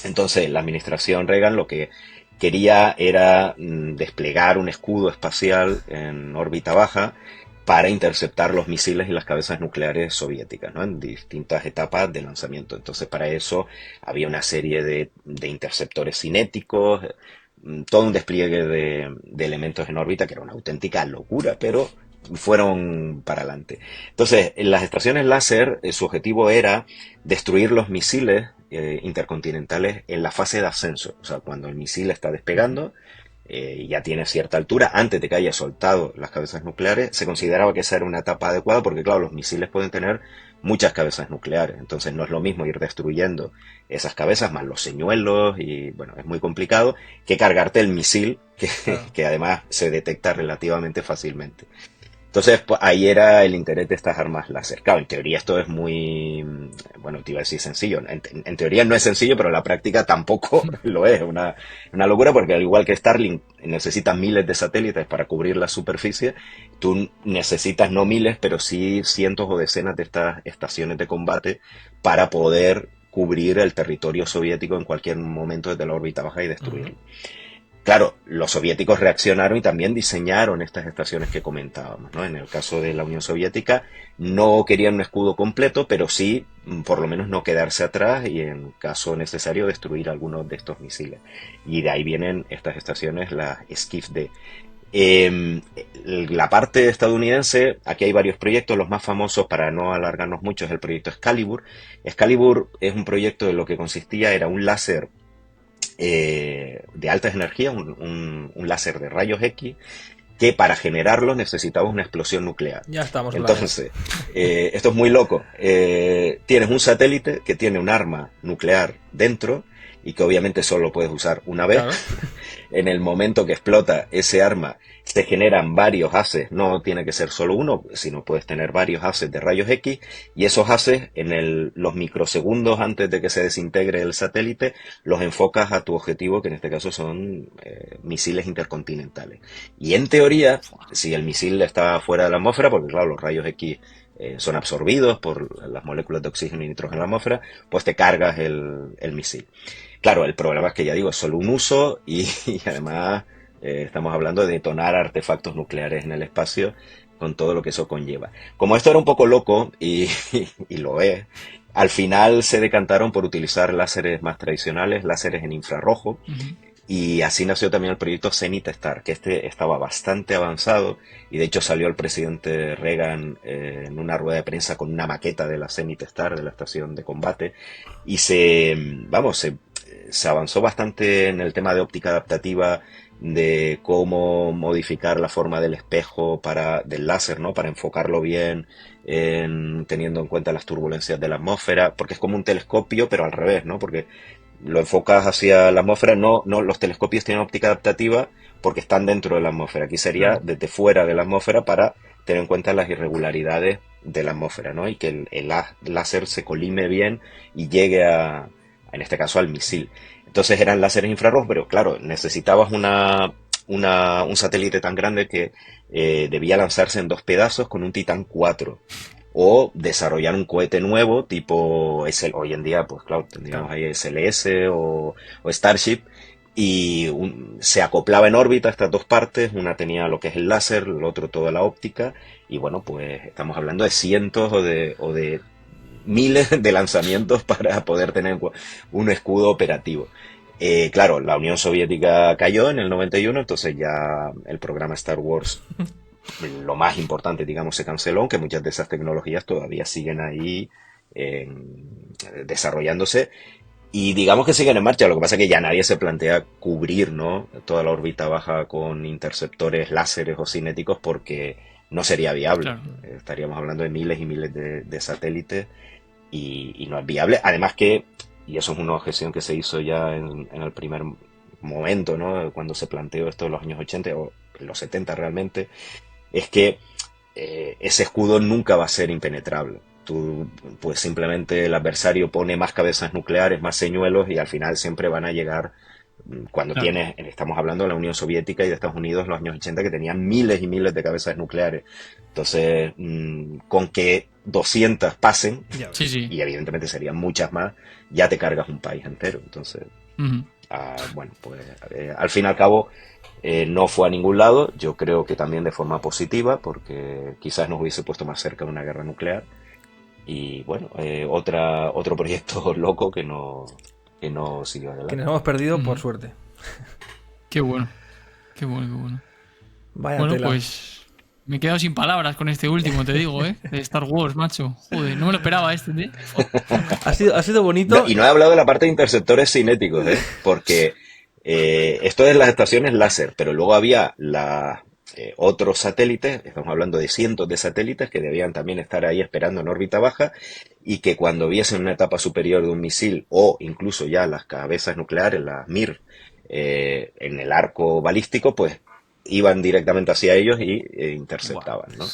Entonces, la administración Reagan lo que quería era desplegar un escudo espacial en órbita baja para interceptar los misiles y las cabezas nucleares soviéticas, ¿no? En distintas etapas de lanzamiento. Entonces, para eso había una serie de interceptores cinéticos, todo un despliegue de elementos en órbita que era una auténtica locura, pero fueron para adelante. Entonces, en las estaciones láser, su objetivo era destruir los misiles intercontinentales en la fase de ascenso. O sea, cuando el misil está despegando, ya tiene cierta altura, antes de que haya soltado las cabezas nucleares, se consideraba que esa era una etapa adecuada porque, claro, los misiles pueden tener muchas cabezas nucleares. Entonces no es lo mismo ir destruyendo esas cabezas más los señuelos y bueno, es muy complicado que cargarte el misil que además se detecta relativamente fácilmente. Entonces, pues, ahí era el interés de estas armas láser. Claro, en teoría esto es muy, bueno, te iba a decir sencillo. En teoría no es sencillo, pero en la práctica tampoco lo es. Una locura porque al igual que Starlink necesitas miles de satélites para cubrir la superficie, tú necesitas no miles, pero sí cientos o decenas de estas estaciones de combate para poder cubrir el territorio soviético en cualquier momento desde la órbita baja y destruirlo. Claro, los soviéticos reaccionaron y también diseñaron estas estaciones que comentábamos, ¿no? En el caso de la Unión Soviética no querían un escudo completo, pero sí, por lo menos no quedarse atrás y en caso necesario destruir algunos de estos misiles. Y de ahí vienen estas estaciones, las Skif-D. La parte estadounidense, aquí hay varios proyectos, los más famosos para no alargarnos mucho es el proyecto Excalibur. Excalibur es un proyecto de lo que consistía, era un láser de altas energías, un láser de rayos X, que para generarlo necesitaba una explosión nuclear. Ya estamos. Entonces, esto es muy loco. Tienes un satélite que tiene un arma nuclear dentro y que obviamente solo puedes usar una vez. Claro. En el momento que explota ese arma, se generan varios haces, no tiene que ser solo uno, sino puedes tener varios haces de rayos X, y esos haces, en los microsegundos antes de que se desintegre el satélite, los enfocas a tu objetivo, que en este caso son misiles intercontinentales. Y en teoría, si el misil está fuera de la atmósfera, porque claro, los rayos X son absorbidos por las moléculas de oxígeno y nitrógeno en la atmósfera, pues te cargas el misil. Claro, el problema es que ya digo, es solo un uso y además estamos hablando de detonar artefactos nucleares en el espacio con todo lo que eso conlleva. Como esto era un poco loco y lo es, al final se decantaron por utilizar láseres más tradicionales, láseres en infrarrojo, y así nació también el proyecto Zenith Star, que estaba bastante avanzado y de hecho salió el presidente Reagan en una rueda de prensa con una maqueta de la Zenith Star, de la estación de combate, y se avanzó bastante en el tema de óptica adaptativa, de cómo modificar la forma del espejo del láser, ¿no? Para enfocarlo bien, teniendo en cuenta las turbulencias de la atmósfera, porque es como un telescopio, pero al revés, ¿no? Porque lo enfocas hacia la atmósfera, no los telescopios tienen óptica adaptativa porque están dentro de la atmósfera. Aquí sería desde fuera de la atmósfera para tener en cuenta las irregularidades de la atmósfera, ¿no? Y que el láser se colime bien y llegue en este caso al misil. Entonces eran láseres infrarrojos, pero claro, necesitabas un satélite tan grande que debía lanzarse en 2 pedazos con un Titan 4. O desarrollar un cohete nuevo, tipo hoy en día, pues claro, tendríamos ahí SLS o Starship, y se acoplaba en órbita estas 2 partes, una tenía lo que es el láser, el otro toda la óptica, y bueno, pues estamos hablando de cientos o de miles de lanzamientos para poder tener un escudo operativo. Claro, la Unión Soviética cayó en el 91, entonces ya el programa Star Wars, lo más importante, digamos, se canceló, aunque muchas de esas tecnologías todavía siguen ahí desarrollándose y digamos que siguen en marcha. Lo que pasa es que ya nadie se plantea cubrir, ¿no?, toda la órbita baja con interceptores láseres o cinéticos porque no sería viable. Claro. Estaríamos hablando de miles y miles de satélites y no es viable. Además que, y eso es una objeción que se hizo ya en el primer momento, ¿no?, cuando se planteó esto en los años 80 o en los 70 realmente, es que ese escudo nunca va a ser impenetrable. Tú, pues simplemente el adversario pone más cabezas nucleares, más señuelos y al final siempre van a llegar cuando estamos hablando de la Unión Soviética y de Estados Unidos en los años 80 que tenían miles y miles de cabezas nucleares. Entonces, con que 200 pasen, y evidentemente serían muchas más, ya te cargas un país entero. Entonces, bueno, pues al fin y al cabo no fue a ningún lado. Yo creo que también de forma positiva, porque quizás nos hubiese puesto más cerca de una guerra nuclear. Y bueno, otro proyecto loco que no siguió adelante. Que nos hemos perdido por suerte. Qué bueno. Qué bueno. Vaya bueno, tela. Pues me he quedado sin palabras con este último, te digo, de Star Wars, macho. Joder, no me lo esperaba ¿eh? Ha sido bonito. No, y no he hablado de la parte de interceptores cinéticos, porque esto es las estaciones láser, pero luego había otros satélites, estamos hablando de cientos de satélites que debían también estar ahí esperando en órbita baja y que cuando viesen una etapa superior de un misil o incluso ya las cabezas nucleares, las MIR, en el arco balístico, pues iban directamente hacia ellos y interceptaban, ¿no?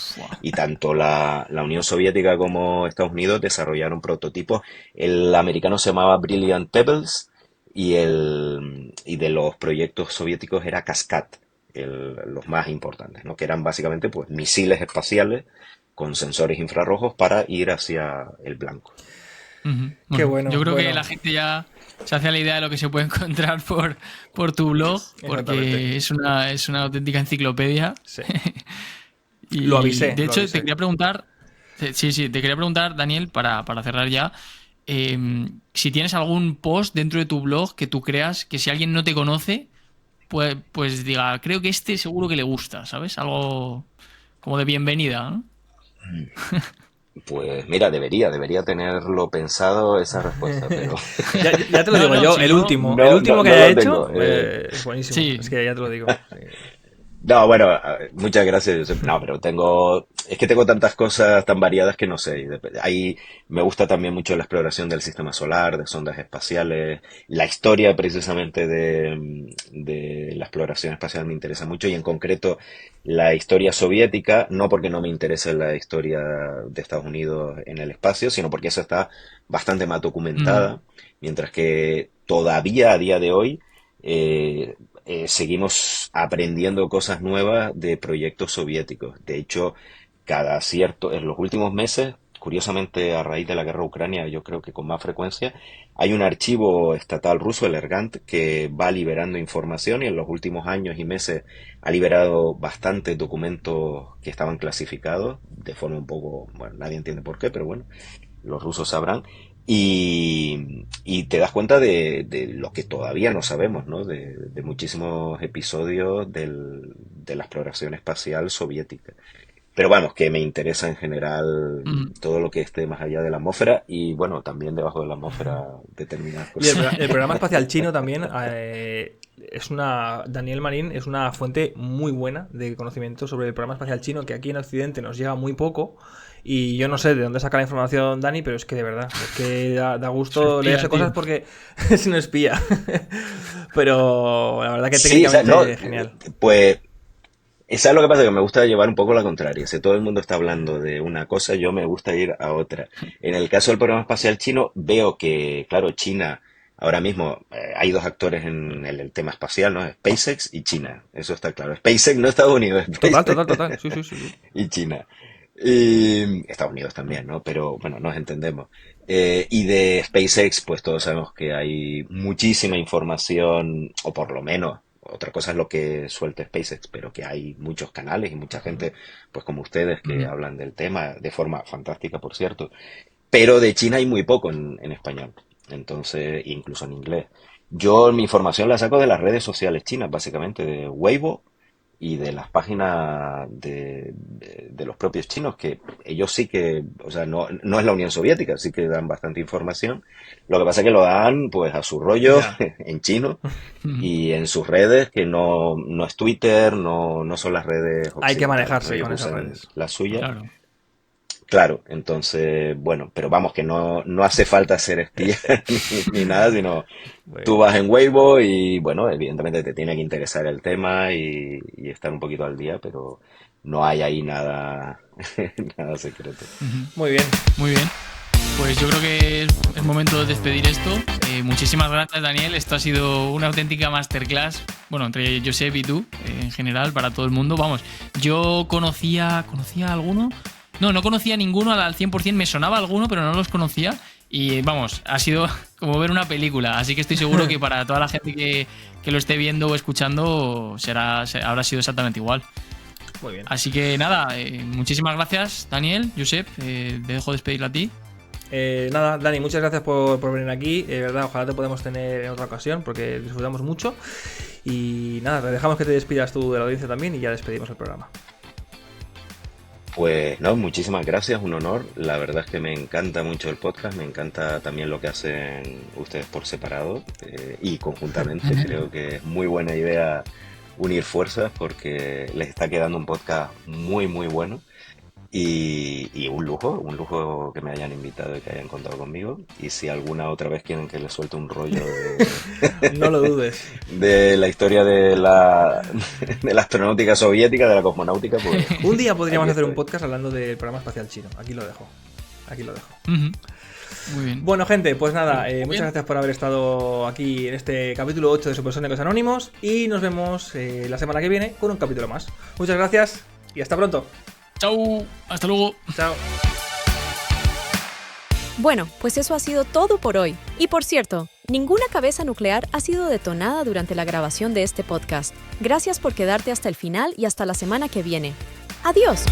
Y tanto la Unión Soviética como Estados Unidos desarrollaron prototipos. El americano se llamaba Brilliant Pebbles y de los proyectos soviéticos era Cascade, los más importantes, ¿no? Que eran básicamente pues misiles espaciales con sensores infrarrojos para ir hacia el blanco. Qué bueno. Yo creo que la gente ya se hace la idea de lo que se puede encontrar por tu blog, porque es una auténtica enciclopedia. Sí. Y lo avisé. De hecho, te quería preguntar, Daniel, para cerrar ya, si tienes algún post dentro de tu blog que tú creas que si alguien no te conoce, pues diga, creo que seguro que le gusta, ¿sabes? Algo como de bienvenida, ¿no? Pues mira, debería tenerlo pensado esa respuesta, pero... ya te lo digo yo, el último que haya hecho es buenísimo, sí. Es que ya te lo digo. Sí. No, bueno, muchas gracias, Josep. No, pero tengo tantas cosas tan variadas que no sé. Ahí me gusta también mucho la exploración del sistema solar, de sondas espaciales. La historia precisamente de la exploración espacial me interesa mucho y en concreto la historia soviética, no porque no me interese la historia de Estados Unidos en el espacio, sino porque esa está bastante más documentada, mientras que todavía a día de hoy seguimos aprendiendo cosas nuevas de proyectos soviéticos. De hecho, en los últimos meses, curiosamente a raíz de la guerra de Ucrania, yo creo que con más frecuencia, hay un archivo estatal ruso, el ERGANT, que va liberando información y en los últimos años y meses ha liberado bastantes documentos que estaban clasificados de forma un poco, bueno, nadie entiende por qué, pero bueno, los rusos sabrán. Y te das cuenta de lo que todavía no sabemos, ¿no? De muchísimos episodios de la exploración espacial soviética. Pero vamos, que me interesa en general todo lo que esté más allá de la atmósfera y bueno, también debajo de la atmósfera determinadas cosas. Y el programa espacial chino también Daniel Marín es una fuente muy buena de conocimiento sobre el programa espacial chino que aquí en Occidente nos llega muy poco. Y yo no sé de dónde saca la información Dani, pero es que de verdad, es que da gusto leerse cosas porque es un espía. Pero la verdad que técnicamente genial. Pues, ¿sabes lo que pasa? Que me gusta llevar un poco la contraria. Si todo el mundo está hablando de una cosa, yo me gusta ir a otra. En el caso del programa espacial chino, veo que, claro, China, ahora mismo hay dos actores en el tema espacial, ¿no? SpaceX y China. Eso está claro. SpaceX no Estados Unidos. Total. Sí. Y China. Y Estados Unidos también, ¿no? Pero bueno, nos entendemos. Y de SpaceX, pues todos sabemos que hay muchísima información, o por lo menos, otra cosa es lo que suelte SpaceX, pero que hay muchos canales y mucha gente, pues como ustedes, que hablan del tema de forma fantástica, por cierto. Pero de China hay muy poco en español, entonces, incluso en inglés. Yo mi información la saco de las redes sociales chinas, básicamente, de Weibo, y de las páginas de los propios chinos, que ellos sí que, o sea, no es la Unión Soviética, sí que dan bastante información. Lo que pasa es que lo dan pues a su rollo en chino y en sus redes, que no es Twitter, no son las redes occidentales. Hay que manejarse con esas redes. La suya. Claro, entonces, bueno, pero vamos, que no hace falta ser espía ni nada, sino tú vas en Weibo y, bueno, evidentemente te tiene que interesar el tema y estar un poquito al día, pero no hay ahí nada secreto. Muy bien. Pues yo creo que es momento de despedir esto. Muchísimas gracias, Daniel. Esto ha sido una auténtica masterclass, bueno, entre Josep y tú, en general, para todo el mundo. Vamos, yo conocía a alguno. No conocía ninguno al 100%, me sonaba alguno, pero no los conocía. Y vamos, ha sido como ver una película. Así que estoy seguro que para toda la gente que lo esté viendo o escuchando habrá sido exactamente igual. Muy bien. Así que nada, muchísimas gracias, Daniel, Josep. Te dejo despedirle a ti. Nada, Dani, muchas gracias por venir aquí. De verdad, ojalá te podamos tener en otra ocasión porque disfrutamos mucho. Y nada, te dejamos que te despidas tú de la audiencia también y ya despedimos el programa. Pues no, muchísimas gracias, un honor. La verdad es que me encanta mucho el podcast, me encanta también lo que hacen ustedes por separado y conjuntamente. Creo que es muy buena idea unir fuerzas porque les está quedando un podcast muy, muy bueno. Y un lujo que me hayan invitado y que hayan contado conmigo. Y si alguna otra vez quieren que les suelte un rollo no lo dudes. De la historia de la astronáutica soviética, de la cosmonáutica, pues... Un día podríamos hacer un podcast hablando del programa espacial chino. Aquí lo dejo. Muy bien. Bueno, gente, pues nada, muchas gracias por haber estado aquí en este capítulo 8 de Supersónicos Anónimos y nos vemos la semana que viene con un capítulo más. Muchas gracias y hasta pronto. Chao, hasta luego. Chao. Bueno, pues eso ha sido todo por hoy. Y por cierto, ninguna cabeza nuclear ha sido detonada durante la grabación de este podcast. Gracias por quedarte hasta el final y hasta la semana que viene. ¡Adiós!